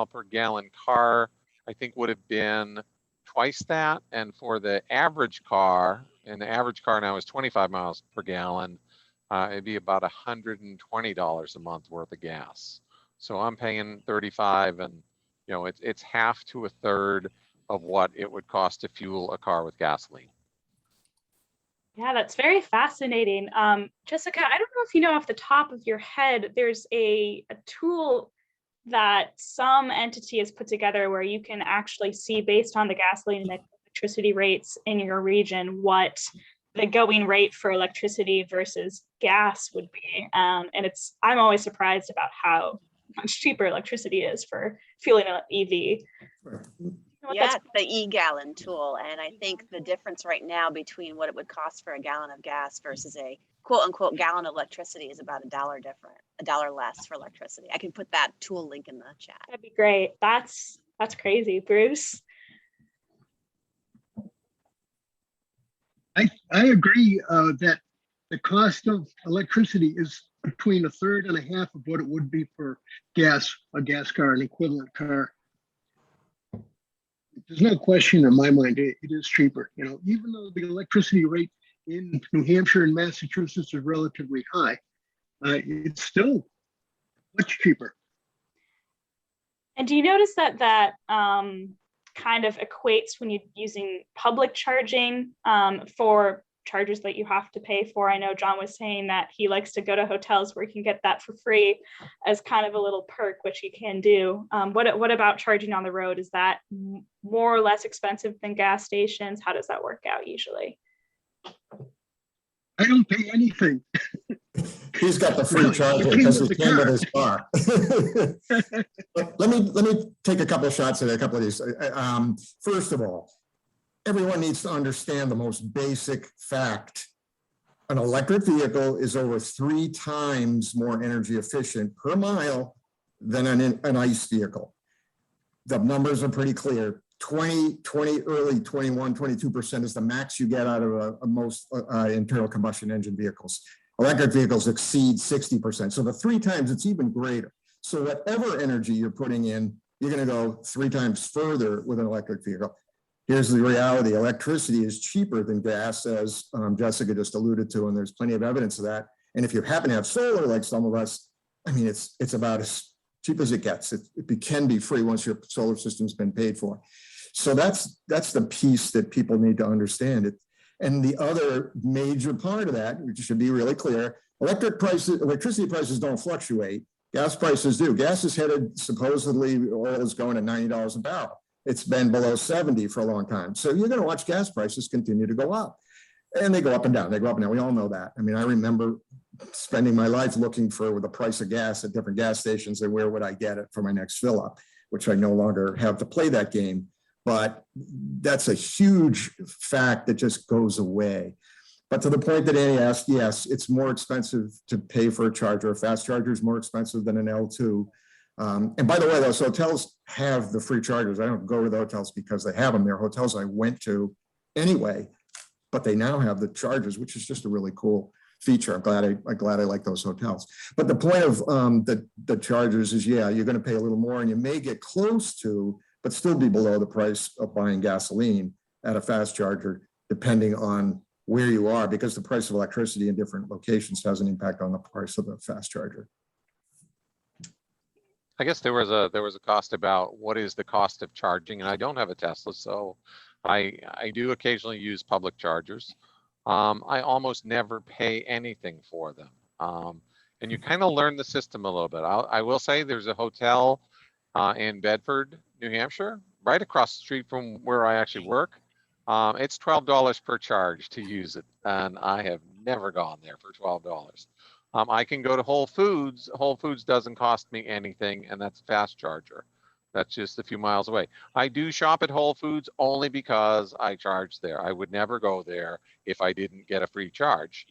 Speaker 6: per gallon car, I think would have been twice that. And for the average car, and the average car now is 25 miles per gallon, it'd be about $120 a month worth of gas. So I'm paying 35, and it's half to a third of what it would cost to fuel a car with gasoline.
Speaker 1: Yeah, that's very fascinating. Jessica, I don't know if you know off the top of your head, there's a tool that some entity has put together where you can actually see, based on the gasoline and electricity rates in your region, what the going rate for electricity versus gas would be. And I'm always surprised about how much cheaper electricity is for fueling an EV.
Speaker 3: Yeah, it's the e-gallon tool. And I think the difference right now between what it would cost for a gallon of gas versus a quote unquote gallon of electricity is about $1 different, $1 less for electricity. I can put that tool link in the chat.
Speaker 1: That'd be great. That's crazy. Bruce?
Speaker 7: I agree that the cost of electricity is between a third and a half of what it would be for a gas car, an equivalent car. There's no question in my mind, it is cheaper. You know, even though the electricity rate in New Hampshire and Massachusetts is relatively high, it's still much cheaper.
Speaker 1: And do you notice that kind of equates when you're using public charging for charges that you have to pay for? I know John was saying that he likes to go to hotels where he can get that for free as kind of a little perk, which you can do. What about charging on the road? Is that more or less expensive than gas stations? How does that work out usually?
Speaker 7: I don't pay anything.
Speaker 4: He's got the free charger because he came with his car. let me take a couple of shots at a couple of these. First of all, everyone needs to understand the most basic fact. An electric vehicle is over 3 times more energy efficient per mile than an ICE vehicle. The numbers are pretty clear. 20, early 21, 22% is the max you get out of most internal combustion engine vehicles. Electric vehicles exceed 60%. So the 3 times, it's even greater. So whatever energy you're putting in, you're going to go 3 times further with an electric vehicle. Here's the reality. Electricity is cheaper than gas, as Jessica just alluded to, and there's plenty of evidence of that. And if you happen to have solar, like some of us, I mean, it's about as cheap as it gets. It can be free once your solar system's been paid for. So that's the piece that people need to understand. And the other major part of that, which should be really clear, electricity prices don't fluctuate. Gas prices do. Gas is headed, supposedly, oil is going at $90 a barrel. It's been below 70 for a long time. So you're going to watch gas prices continue to go up. And they go up and down. They go up and down. We all know that. I mean, I remember spending my life looking for the price of gas at different gas stations and where would I get it for my next fill up, which I no longer have to play that game. But that's a huge fact that just goes away. But to the point that Annie asked, yes, it's more expensive to pay for a charger. A fast charger is more expensive than an L2. And by the way, those hotels have the free chargers. I don't go to the hotels because they have them. They're hotels I went to anyway, but they now have the chargers, which is just a really cool feature. I'm glad I like those hotels. But the point of the chargers is, yeah, you're going to pay a little more, and you may get close to, but still be below the price of buying gasoline at a fast charger, depending on where you are, because the price of electricity in different locations has an impact on the price of the fast charger.
Speaker 6: I guess there was a cost about what is the cost of charging, and I don't have a Tesla, so I do occasionally use public chargers. I almost never pay anything for them, and you kind of learn the system a little bit. I will say there's a hotel in Bedford, New Hampshire, right across the street from where I actually work. It's $12 per charge to use it, and I have never gone there for $12. I can go to Whole Foods. Whole Foods doesn't cost me anything, and that's a fast charger. That's just a few miles away. I do shop at Whole Foods only because I charge there. I would never go there if I didn't get a free charge.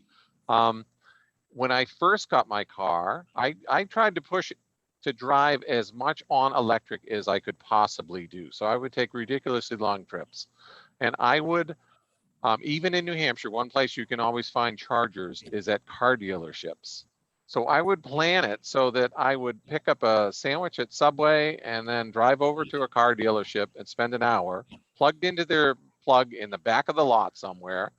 Speaker 6: When I first got my car, I tried to push it to drive as much on electric as I could possibly do. So I would take ridiculously long trips. And I would, even in New Hampshire, one place you can always find chargers is at car dealerships. So I would plan it so that I would pick up a sandwich at Subway and then drive over to a car dealership and spend an hour plugged into their plug in the back of the lot somewhere.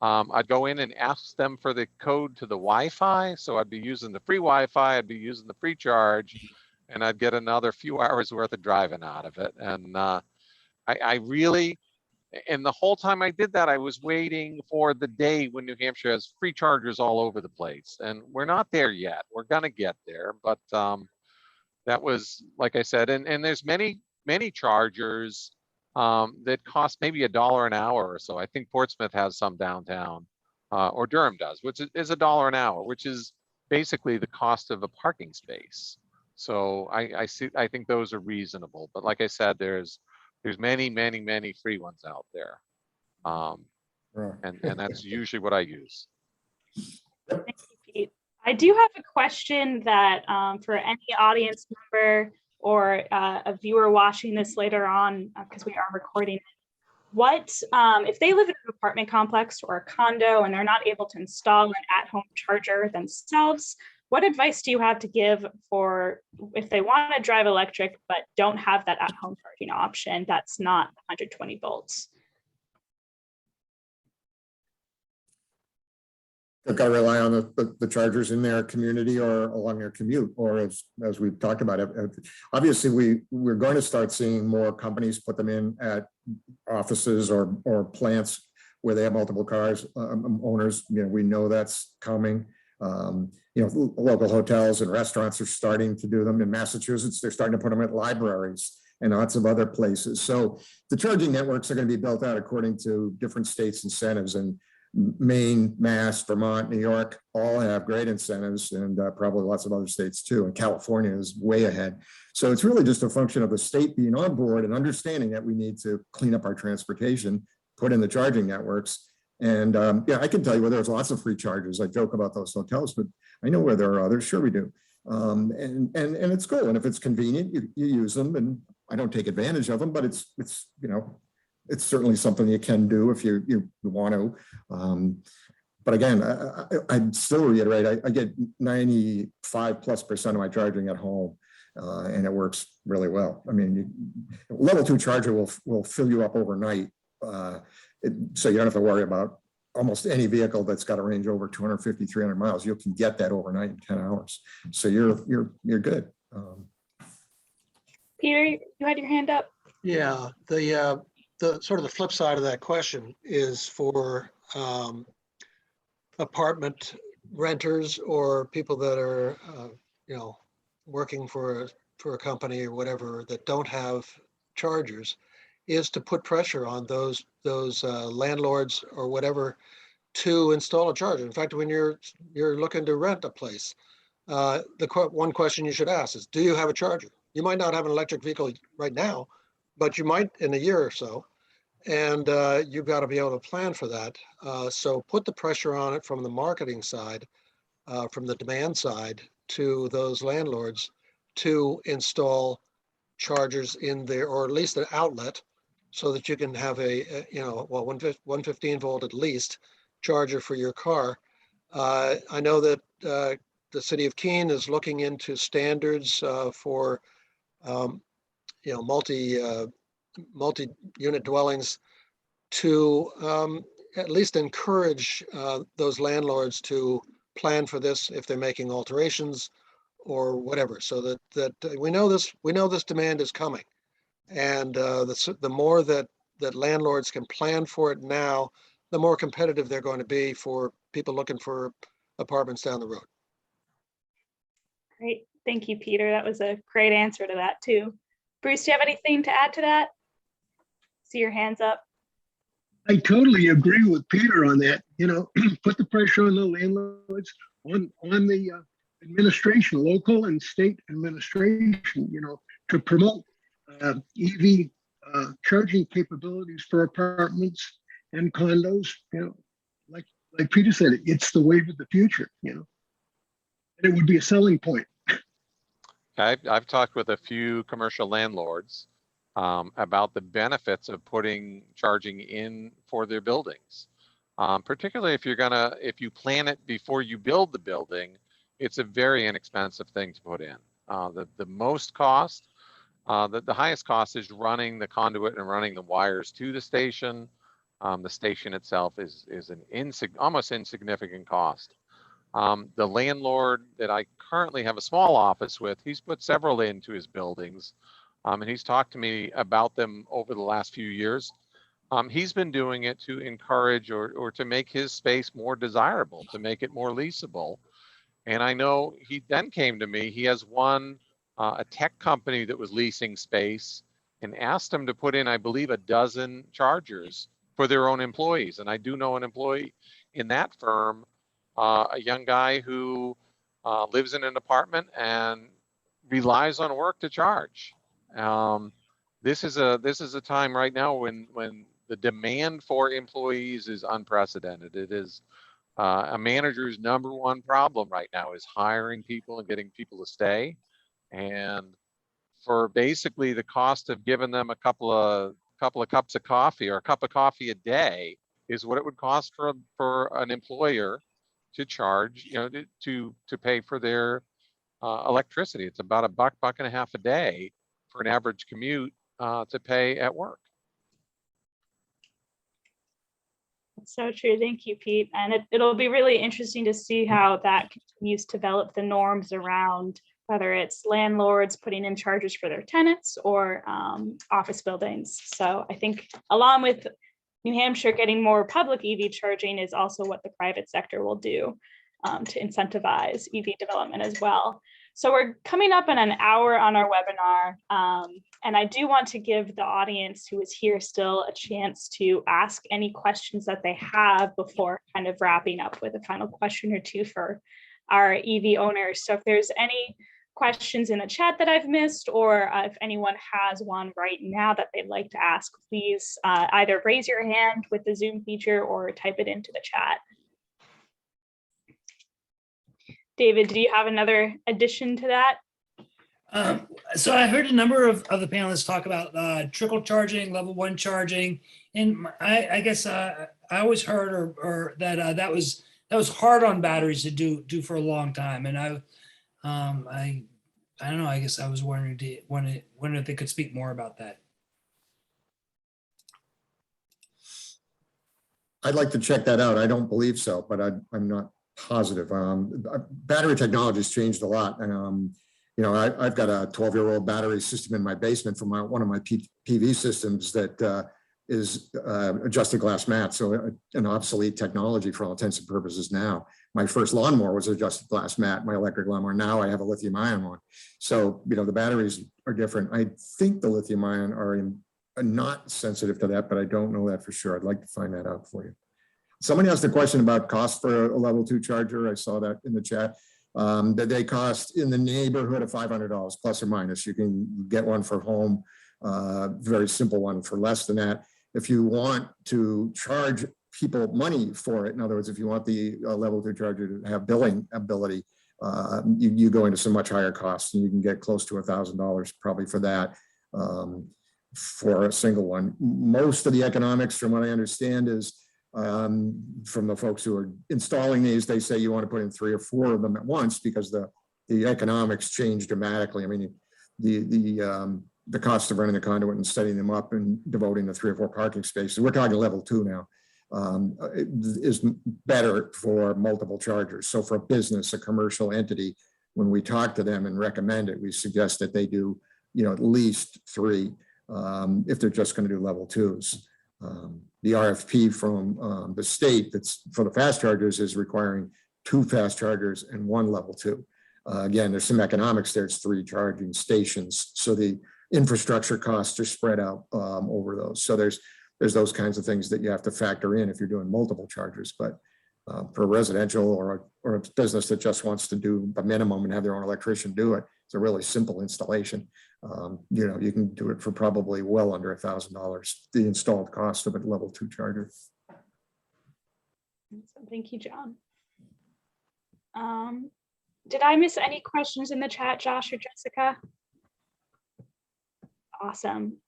Speaker 6: I'd go in and ask them for the code to the Wi-Fi. So I'd be using the free Wi-Fi, I'd be using the free charge, and I'd get another few hours worth of driving out of it. And I really, and the whole time I did that, I was waiting for the day when New Hampshire has free chargers all over the place. And we're not there yet. We're gonna get there, but that was, like I said, and there's many chargers that cost maybe $1 an hour or so. I think Portsmouth has some downtown, or Durham does, which is $1 an hour, which is basically the cost of a parking space. So I think those are reasonable. But like I said, there's many free ones out there, and that's usually what I use.
Speaker 1: Thank you, Pete. I do have a question that for any audience member or a viewer watching this later on, because we are recording, what if they live in an apartment complex or a condo and they're not able to install an at-home charger themselves, what advice do you have to give for if they want to drive electric but don't have that at-home charging option that's not 120 volts?
Speaker 4: They've got to rely on the chargers in their community or along their commute, or as we've talked about it. Obviously, we're going to start seeing more companies put them in at offices or plants where they have multiple cars owners. We know that's coming. Local hotels and restaurants are starting to do them. In Massachusetts, they're starting to put them at libraries and lots of other places. So the charging networks are going to be built out according to different states' incentives, and Maine, Mass, Vermont, New York all have great incentives, and probably lots of other states too. And California is way ahead. So it's really just a function of the state being on board and understanding that we need to clean up our transportation, put in the charging networks. And yeah, I can tell you where there's lots of free chargers. I joke about those hotels, but I know where there are others. Sure we do. And it's cool. And if it's convenient, you use them. And I don't take advantage of them, but it's it's certainly something you can do if you want to. But again, I'd still reiterate, I get 95+% of my charging at home, and it works really well. I mean, level 2 charger will fill you up overnight. So you don't have to worry about almost any vehicle that's got a range over 250, 300 miles. You can get that overnight in 10 hours. So you're good.
Speaker 1: Peter, you had your hand up.
Speaker 5: Yeah, the sort of the flip side of that question is for apartment renters or people that are, working for a company or whatever that don't have chargers, is to put pressure on those landlords or whatever to install a charger. In fact, when you're looking to rent a place, one question you should ask is, do you have a charger? You might not have an electric vehicle right now, but you might in a year or so. And you've got to be able to plan for that. So put the pressure on it from the marketing side, from the demand side, to those landlords to install chargers in there, or at least an outlet, so that you can have a 115 volt at least charger for your car. I know that the city of Keene is looking into standards for multi-unit dwellings to at least encourage those landlords to plan for this if they're making alterations or whatever, so that we know this demand is coming, and the more that landlords can plan for it now, the more competitive they're going to be for people looking for apartments down the road.
Speaker 1: Great, thank you, Peter. That was a great answer to that too. Bruce, do you have anything to add to that? See your hands up.
Speaker 7: I totally agree with Peter on that. Put the pressure on the landlords, on the administration, local and state administration, to promote EV charging capabilities for apartments and condos. Like Peter said, it's the wave of the future. And it would be a selling point.
Speaker 6: I've talked with a few commercial landlords about the benefits of putting charging in for their buildings. Particularly if you plan it before you build the building, it's a very inexpensive thing to put in. The most cost, the highest cost is running the conduit and running the wires to the station. The station itself is an almost insignificant cost. The landlord that I currently have a small office with, he's put several into his buildings, and he's talked to me about them over the last few years. He's been doing it to encourage or to make his space more desirable, to make it more leasable. And I know he then came to me, he has a tech company that was leasing space and asked him to put in, I believe, 12 chargers for their own employees. And I do know an employee in that firm, a young guy who lives in an apartment and relies on work to charge. This is a time right now when the demand for employees is unprecedented. It is a manager's number one problem right now is hiring people and getting people to stay. And for basically the cost of giving them a couple of cups of coffee or a cup of coffee a day is what it would cost for an employer to charge, to pay for their electricity. It's about $1, $1.50 a day for an average commute to pay at work.
Speaker 1: So true. Thank you, Pete. And it'll be really interesting to see how that continues to develop the norms around whether it's landlords putting in charges for their tenants or office buildings. So I think along with New Hampshire getting more public EV charging is also what the private sector will do to incentivize EV development as well. So we're coming up in an hour on our webinar, and I do want to give the audience who is here still a chance to ask any questions that they have before kind of wrapping up with a final question or two for our EV owners. So if there's any questions in the chat that I've missed, or if anyone has one right now that they'd like to ask, please either raise your hand with the Zoom feature or type it into the chat. David, do you have another addition to that?
Speaker 8: So I heard a number of the panelists talk about trickle charging, level 1 charging, and I guess I always heard or that that was hard on batteries to do for a long time, and I don't know. I guess I was wondering if they could speak more about that.
Speaker 4: I'd like to check that out. I don't believe so, but I'm not positive. Battery technology has changed a lot. And, I've got a 12-year-old battery system in my basement from one of my PV systems that is adjusted glass mat. So an obsolete technology for all intents and purposes now. My first lawnmower was adjusted glass mat, my electric lawnmower. Now I have a lithium ion one. So, the batteries are different. I think the lithium ion are not sensitive to that, but I don't know that for sure. I'd like to find that out for you. Somebody asked a question about cost for a level 2 charger. I saw that in the chat. That they cost in the neighborhood of $500 plus or minus. You can get one for home, very simple one for less than that. If you want to charge people money for it, in other words, if you want the level 2 charger to have billing ability, you go into some much higher costs, and you can get close to $1,000 probably for that, for a single one. Most of the economics, from what I understand, is from the folks who are installing these, they say you want to put in 3 or 4 of them at once because the economics change dramatically. I mean, the cost of running the conduit and setting them up and devoting the 3 or 4 parking spaces, we're talking level 2 now, is better for multiple chargers. So for a business, a commercial entity, when we talk to them and recommend it, we suggest that they do, at least 3 if they're just going to do level 2s. The RFP from the state that's for the fast chargers is requiring 2 fast chargers and 1 level 2. Again, there's some economics there. It's 3 charging stations. So the infrastructure costs are spread out over those. So there's those kinds of things that you have to factor in if you're doing multiple chargers. But for residential or a business that just wants to do the minimum and have their own electrician do it, it's a really simple installation. You can do it for probably well under $1,000, the installed cost of a level 2 charger.
Speaker 1: Thank you, John. Did I miss any questions in the chat, Josh or Jessica? Awesome.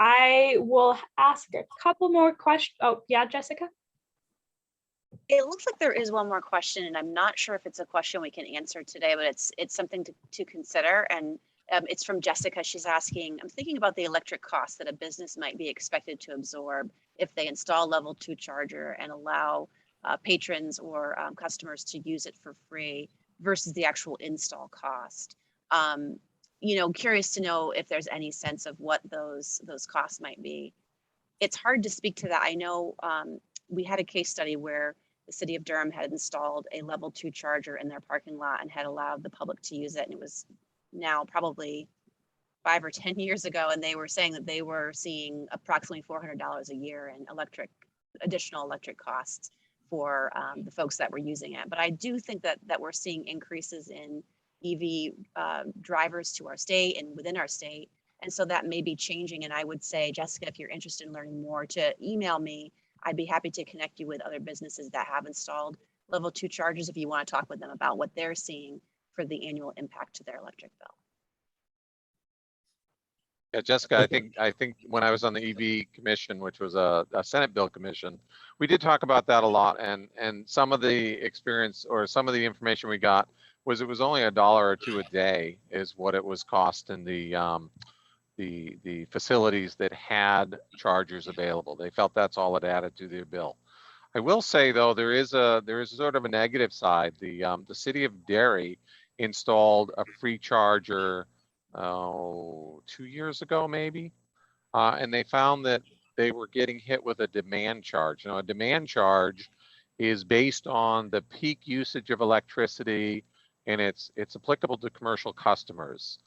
Speaker 1: I will ask a couple more questions. Oh, yeah, Jessica?
Speaker 3: It looks like there is one more question, and I'm not sure if it's a question we can answer today, but it's something to consider. And it's from Jessica. She's asking, I'm thinking about the electric costs that a business might be expected to absorb if they install level 2 charger and allow patrons or customers to use it for free versus the actual install cost. Curious to know if there's any sense of what those costs might be. It's hard to speak to that. I know we had a case study where the city of Durham had installed a level 2 charger in their parking lot and had allowed the public to use it. And it was now probably 5 or 10 years ago. And they were saying that they were seeing approximately $400 a year in additional electric costs for the folks that were using it. But I do think that we're seeing increases in EV drivers to our state and within our state. And so that may be changing. And I would say, Jessica, if you're interested in learning more, to email me. I'd be happy to connect you with other businesses that have installed level 2 chargers if you want to talk with them about what they're seeing for the annual impact to their electric bill.
Speaker 6: Yeah, Jessica, I think when I was on the EV commission, which was a Senate bill commission, we did talk about that a lot, and some of the experience or some of the information we got was it was only $1 or $2 a day is what it was costing the facilities that had chargers available. They felt that's all it added to their bill. I will say though, there is sort of a negative side. The city of Derry installed a free charger 2 years ago maybe, and they found that they were getting hit with a demand charge. You know, a demand charge is based on the peak usage of electricity, and it's applicable to commercial customers.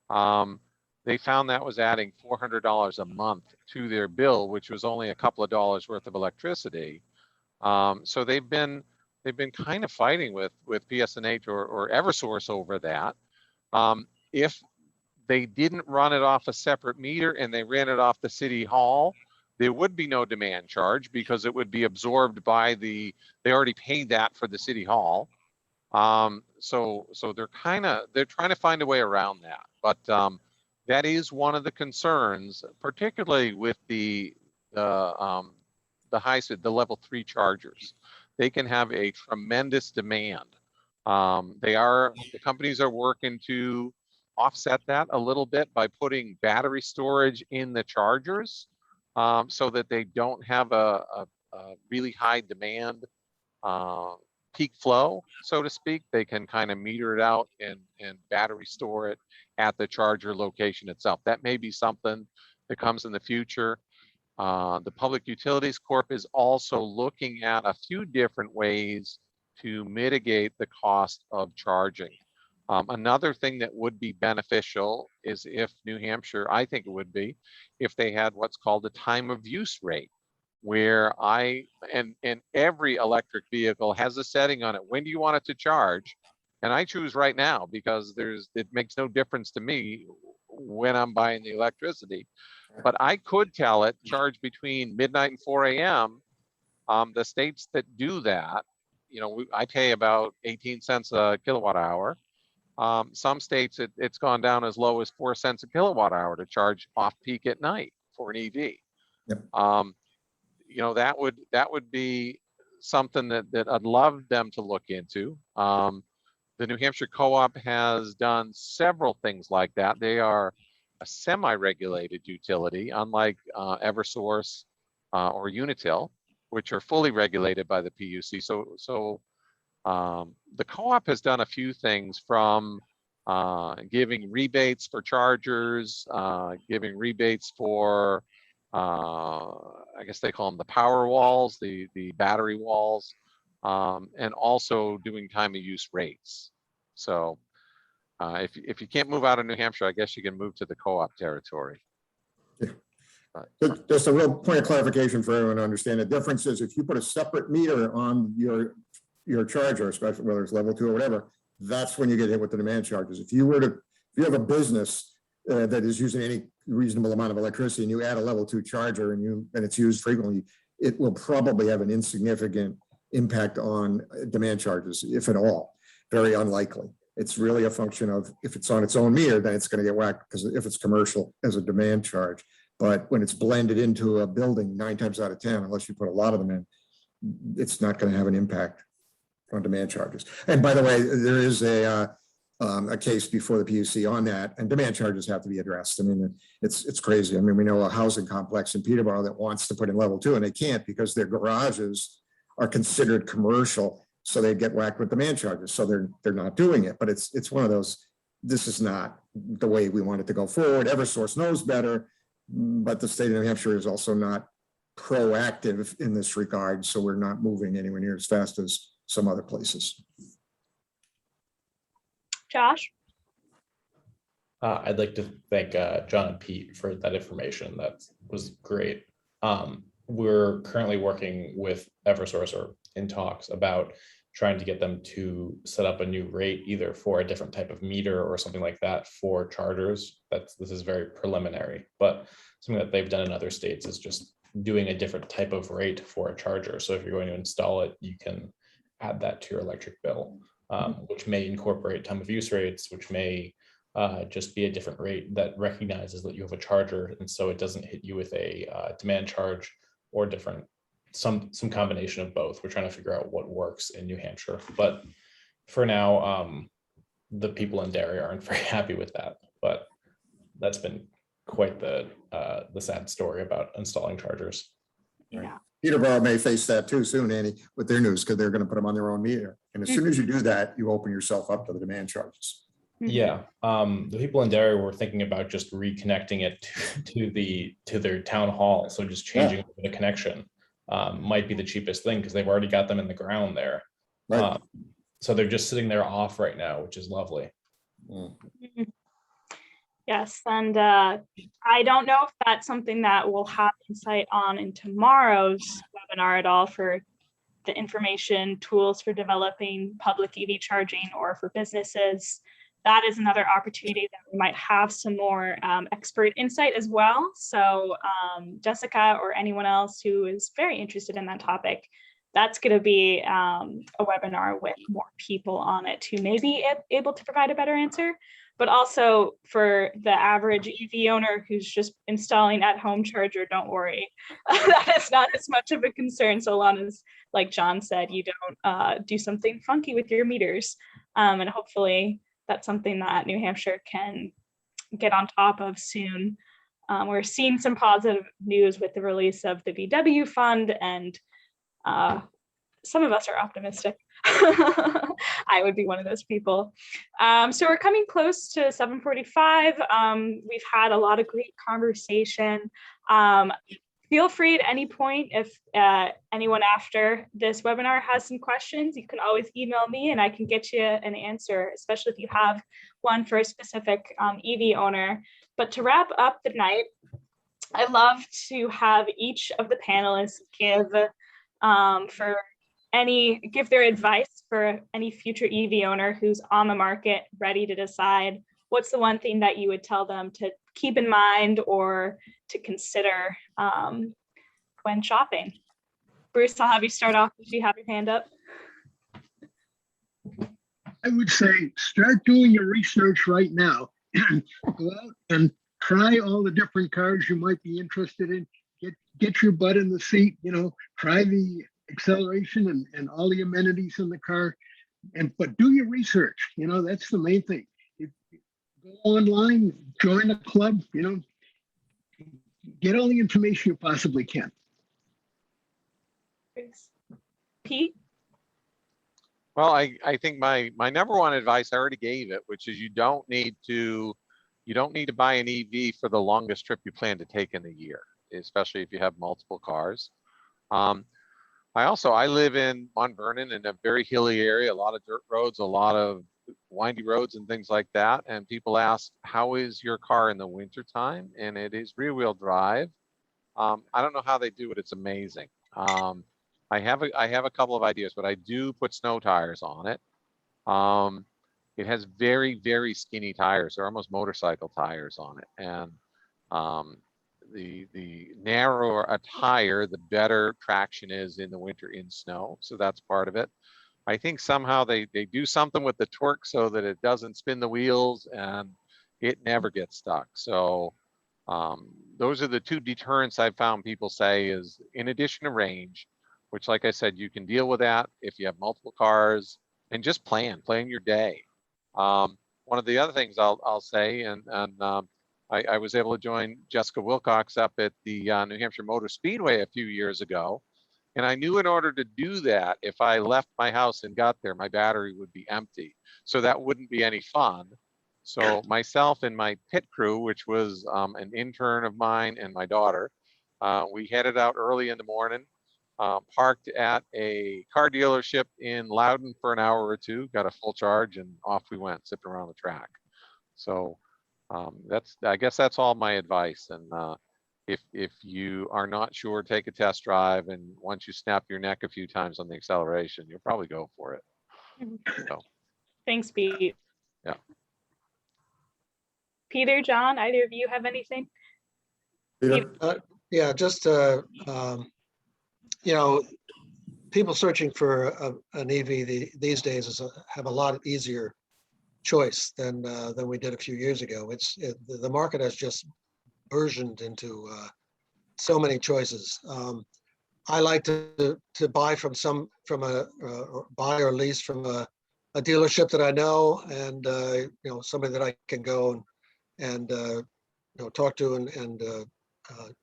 Speaker 6: They found that was adding $400 a month to their bill, which was only a couple of dollars worth of electricity. So they've been kind of fighting with PSNH or Eversource over that. If they didn't run it off a separate meter and they ran it off the city hall, there would be no demand charge because it would be absorbed by they already paid that for the city hall. So they're trying to find a way around that. But that is one of the concerns, particularly with the level 3 chargers. They can have a tremendous demand. The companies are working to offset that a little bit by putting battery storage in the chargers, so that they don't have a really high demand peak flow, so to speak. They can kind of meter it out and battery store it at the charger location itself. That may be something that comes in the future. The Public Utilities Corp is also looking at a few different ways to mitigate the cost of charging. Another thing that would be beneficial is if New Hampshire, I think it would be, if they had what's called a time of use rate, where and every electric vehicle has a setting on it. When do you want it to charge? And I choose right now because it makes no difference to me when I'm buying the electricity. But I could tell it charge between midnight and 4 a.m. The states that do that, you know, I pay about 18 cents a kilowatt hour. Some states it's gone down as low as 4 cents a kilowatt hour to charge off peak at night for an EV.
Speaker 4: Yep.
Speaker 6: You know, that would be something that I'd love them to look into. The New Hampshire Co-op has done several things like that. They are a semi-regulated utility, unlike Eversource or Unitil, which are fully regulated by the PUC. So the co-op has done a few things, from giving rebates for chargers, giving rebates for, I guess they call them the power walls, the battery walls, and also doing time of use rates. So if you can't move out of New Hampshire, I guess you can move to the co-op territory.
Speaker 4: Yeah. Just a real point of clarification for everyone to understand. The difference is if you put a separate meter on your charger, especially whether it's level 2 or whatever, that's when you get hit with the demand charges. If you have a business that is using any reasonable amount of electricity and you add a level 2 charger and it's used frequently, it will probably have an insignificant impact on demand charges, if at all. Very unlikely. It's really a function of if it's on its own meter, then it's going to get whacked, because if it's commercial as a demand charge. But when it's blended into a building 9 times out of 10, unless you put a lot of them in, it's not going to have an impact on demand charges. And by the way, there is a case before the PUC on that, and demand charges have to be addressed. I mean, it's crazy. I mean, we know a housing complex in Peterborough that wants to put in level 2, and they can't because their garages are considered commercial, so they get whacked with demand charges. So they're not doing it. But it's one of those. This is not the way we want it to go forward. Eversource knows better, but the state of New Hampshire is also not proactive in this regard. So we're not moving anywhere near as fast as some other places.
Speaker 1: Josh?
Speaker 2: I'd like to thank John and Pete for that information. That was great. We're currently working with Eversource, or in talks about trying to get them to set up a new rate, either for a different type of meter or something like that for chargers. This is very preliminary, but something that they've done in other states is just doing a different type of rate for a charger. So if you're going to install it, you can add that to your electric bill, which may incorporate time of use rates, which may just be a different rate that recognizes that you have a charger, and so it doesn't hit you with a demand charge or different, some combination of both. We're trying to figure out what works in New Hampshire, but for now, the people in Derry aren't very happy with that. But that's been quite the sad story about installing chargers.
Speaker 1: Yeah.
Speaker 4: Peterborough may face that too soon, Annie, with their news, because they're going to put them on their own meter. And as soon as you do that, you open yourself up to the demand charges.
Speaker 2: Yeah, the people in Derry were thinking about just reconnecting it to their town hall. So just changing the connection might be the cheapest thing, because they've already got them in the ground there.
Speaker 4: Right.
Speaker 2: So they're just sitting there off right now, which is lovely.
Speaker 1: Yes, and I don't know if that's something that we'll have insight on in tomorrow's webinar at all, for the information tools for developing public EV charging or for businesses. That is another opportunity that we might have some more expert insight as well. So Jessica or anyone else who is very interested in that topic, that's going to be a webinar with more people on it who may be able to provide a better answer. But also for the average EV owner who's just installing at-home charger, don't worry. That is not as much of a concern, so long as, like John said, you don't do something funky with your meters. And hopefully that's something that New Hampshire can get on top of soon. We're seeing some positive news with the release of the VW fund, and some of us are optimistic. I would be one of those people. So we're coming close to 7:45. We've had a lot of great conversation. Feel free at any point, if anyone after this webinar has some questions, you can always email me and I can get you an answer, especially if you have one for a specific EV owner. But to wrap up the night, I'd love to have each of the panelists give their advice for any future EV owner who's on the market, ready to decide what's the one thing that you would tell them to keep in mind or to consider when shopping. Bruce, I'll have you start off if you have your hand up.
Speaker 7: I would say start doing your research right now. Go out and try all the different cars you might be interested in. Get your butt in the seat, try the acceleration and all the amenities in the car, but do your research. That's the main thing. Go online, join a club, get all the information you possibly can.
Speaker 1: Thanks. Pete?
Speaker 6: Well, I think my number one advice, I already gave it, which is you don't need to buy an EV for the longest trip you plan to take in a year, especially if you have multiple cars. I live in Mount Vernon, in a very hilly area, a lot of dirt roads, a lot of windy roads and things like that. And people ask, how is your car in the wintertime? And it is rear-wheel drive. I don't know how they do it. It's amazing. I have a couple of ideas, but I do put snow tires on it. It has very, very skinny tires. They're almost motorcycle tires on it. And the narrower a tire, the better traction is in the winter in snow. So that's part of it. I think somehow they do something with the torque so that it doesn't spin the wheels and it never gets stuck. So those are the two deterrents I've found people say, is in addition to range, which, like I said, you can deal with that if you have multiple cars, and just plan your day. One of the other things I'll say, and I was able to join Jessica Wilcox up at the New Hampshire Motor Speedway a few years ago. And I knew in order to do that, if I left my house and got there, my battery would be empty. So that wouldn't be any fun. So myself and my pit crew, which was an intern of mine and my daughter, we headed out early in the morning, parked at a car dealership in Loudon for an hour or two, got a full charge, and off we went, zipping around the track. So I guess that's all my advice. And if you are not sure, take a test drive, and once you snap your neck a few times on the acceleration, you'll probably go for it. So.
Speaker 1: Thanks, Pete.
Speaker 6: Yeah.
Speaker 1: Peter, John, either of you have anything?
Speaker 4: Peter?
Speaker 5: Yeah, just people searching for an EV these days have a lot easier choice than we did a few years ago. The market has just burgeoned into so many choices. I like to buy from or buy or lease from a dealership that I know, and somebody that I can go and talk to and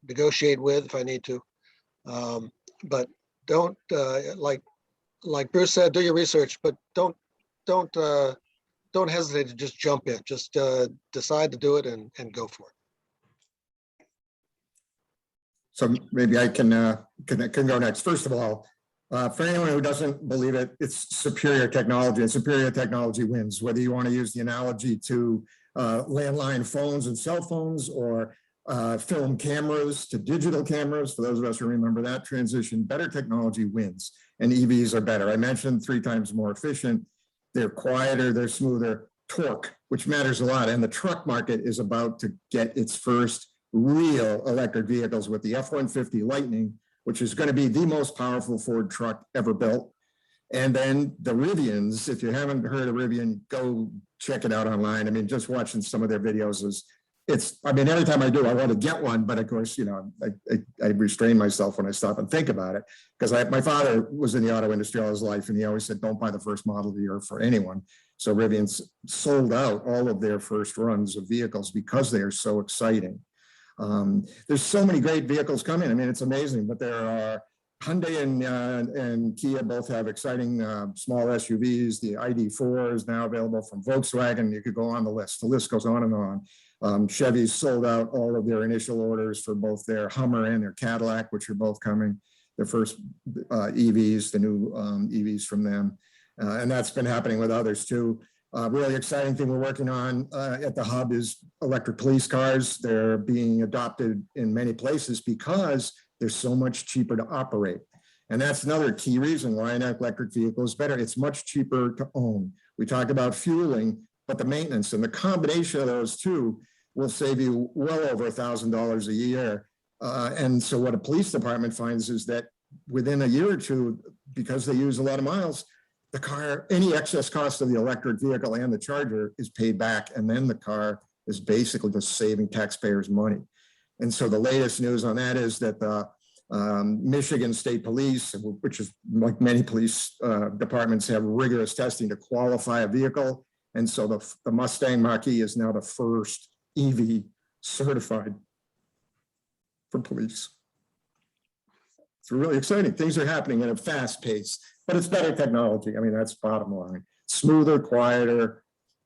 Speaker 5: negotiate with if I need to. But don't like Bruce said, do your research, but don't hesitate to just jump in. Just decide to do it and go for it.
Speaker 4: So maybe I can go next. First of all, for anyone who doesn't believe it, it's superior technology, and superior technology wins. Whether you want to use the analogy to landline phones and cell phones, or film cameras to digital cameras, for those of us who remember that transition, better technology wins, and EVs are better. I mentioned 3 times more efficient. They're quieter, they're smoother. Torque, which matters a lot, and the truck market is about to get its first real electric vehicles with the F-150 Lightning, which is going to be the most powerful Ford truck ever built. And then the Rivians, if you haven't heard of Rivian, go check it out online. I mean, just watching some of their videos every time I do, I want to get one, but of course, I restrain myself when I stop and think about it, because my father was in the auto industry all his life, and he always said, don't buy the first model of the year for anyone. So Rivian's sold out all of their first runs of vehicles because they are so exciting. There's so many great vehicles coming. I mean, it's amazing, but there are Hyundai and Kia both have exciting small SUVs. The ID.4 is now available from Volkswagen. You could go on the list. The list goes on and on. Chevy's sold out all of their initial orders for both their Hummer and their Cadillac, which are both coming. Their first EVs, the new EVs from them. And that's been happening with others too. Really exciting thing we're working on at the hub is electric police cars. They're being adopted in many places because they're so much cheaper to operate. And that's another key reason why an electric vehicle is better. It's much cheaper to own. We talked about fueling, but the maintenance and the combination of those two will save you well over $1,000 a year. And so what a police department finds is that within a year or two, because they use a lot of miles, the car, any excess cost of the electric vehicle and the charger is paid back, and then the car is basically just saving taxpayers money. And so the latest news on that is that the Michigan State Police, which is like many police departments, have rigorous testing to qualify a vehicle. And so the Mustang Mach-E is now the first EV certified for police. It's really exciting. Things are happening at a fast pace, but it's better technology. I mean, that's bottom line. Smoother, quieter,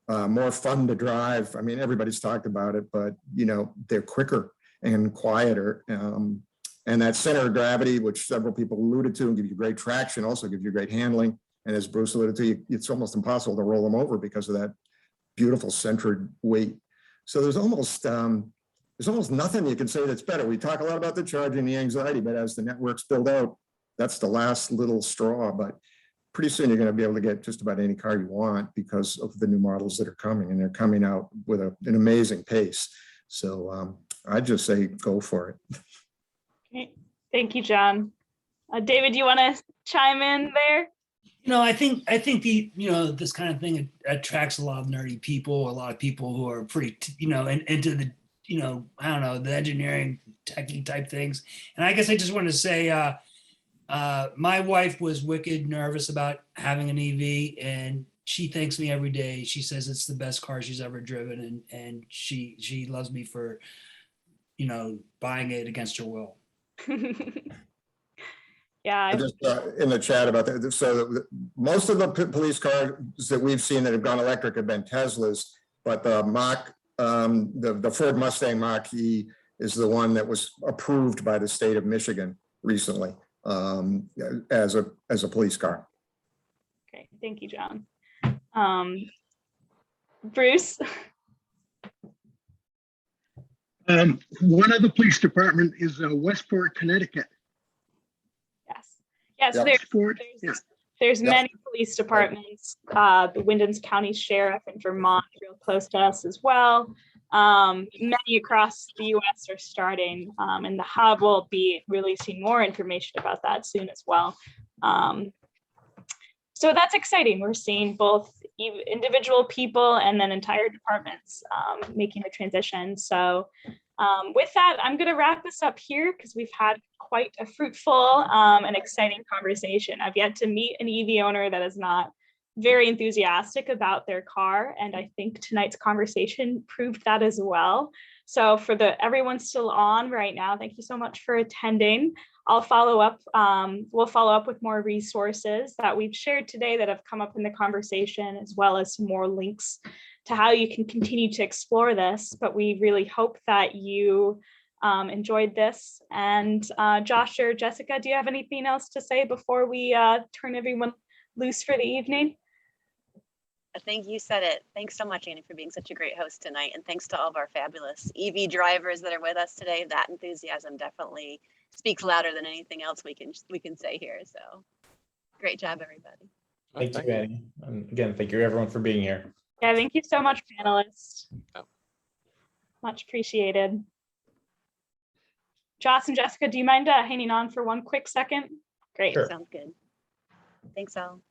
Speaker 4: more fun to drive. I mean, everybody's talked about it, but they're quicker and quieter. And that center of gravity, which several people alluded to, and give you great traction, also gives you great handling. And as Bruce alluded to, it's almost impossible to roll them over because of that beautiful centered weight. So there's almost nothing you can say that's better. We talk a lot about the charging, the anxiety, but as the networks build out, that's the last little straw. But pretty soon you're going to be able to get just about any car you want because of the new models that are coming, and they're coming out with an amazing pace. So I'd just say go for it.
Speaker 1: Okay. Thank you, John. David, do you want to chime in there?
Speaker 8: I think this kind of thing attracts a lot of nerdy people, a lot of people who are pretty, into the, I don't know, the engineering techie type things. And I guess I just wanted to say, my wife was wicked nervous about having an EV, and she thanks me every day. She says it's the best car she's ever driven, and she loves me for, buying it against her will.
Speaker 1: Yeah.
Speaker 4: I just in the chat about that. So most of the police cars that we've seen that have gone electric have been Teslas, but the the Ford Mustang Mach-E is the one that was approved by the state of Michigan recently as a police car.
Speaker 1: Okay, thank you, John. Bruce.
Speaker 7: One of the police department is Westport, Connecticut.
Speaker 1: Yes,
Speaker 4: Yep.
Speaker 1: there's
Speaker 4: Yep.
Speaker 1: many police departments, the Wyndham County Sheriff in Vermont, real close to us as well. Many across the US are starting, and the hub will be releasing more information about that soon as well. So that's exciting. We're seeing both individual people and then entire departments making the transition. So with that, I'm going to wrap this up here because we've had quite a fruitful and exciting conversation. I've yet to meet an EV owner that is not very enthusiastic about their car. And I think tonight's conversation proved that as well. So for everyone still on right now, thank you so much for attending. I'll follow up. We'll follow up with more resources that we've shared today that have come up in the conversation, as well as some more links to how you can continue to explore this. But we really hope that you enjoyed this. And Josh or Jessica, do you have anything else to say before we turn everyone loose for the evening?
Speaker 3: I think you said it. Thanks so much, Annie, for being such a great host tonight. And thanks to all of our fabulous EV drivers that are with us today. That enthusiasm definitely speaks louder than anything else we can say here. So great job, everybody.
Speaker 2: Thank you, Annie. And again, thank you everyone for being here.
Speaker 1: Yeah, thank you so much, panelists.
Speaker 6: Yep.
Speaker 1: Much appreciated. Joss and Jessica, do you mind hanging on for one quick second? Great.
Speaker 2: Sure.
Speaker 3: Sounds good. Thanks all.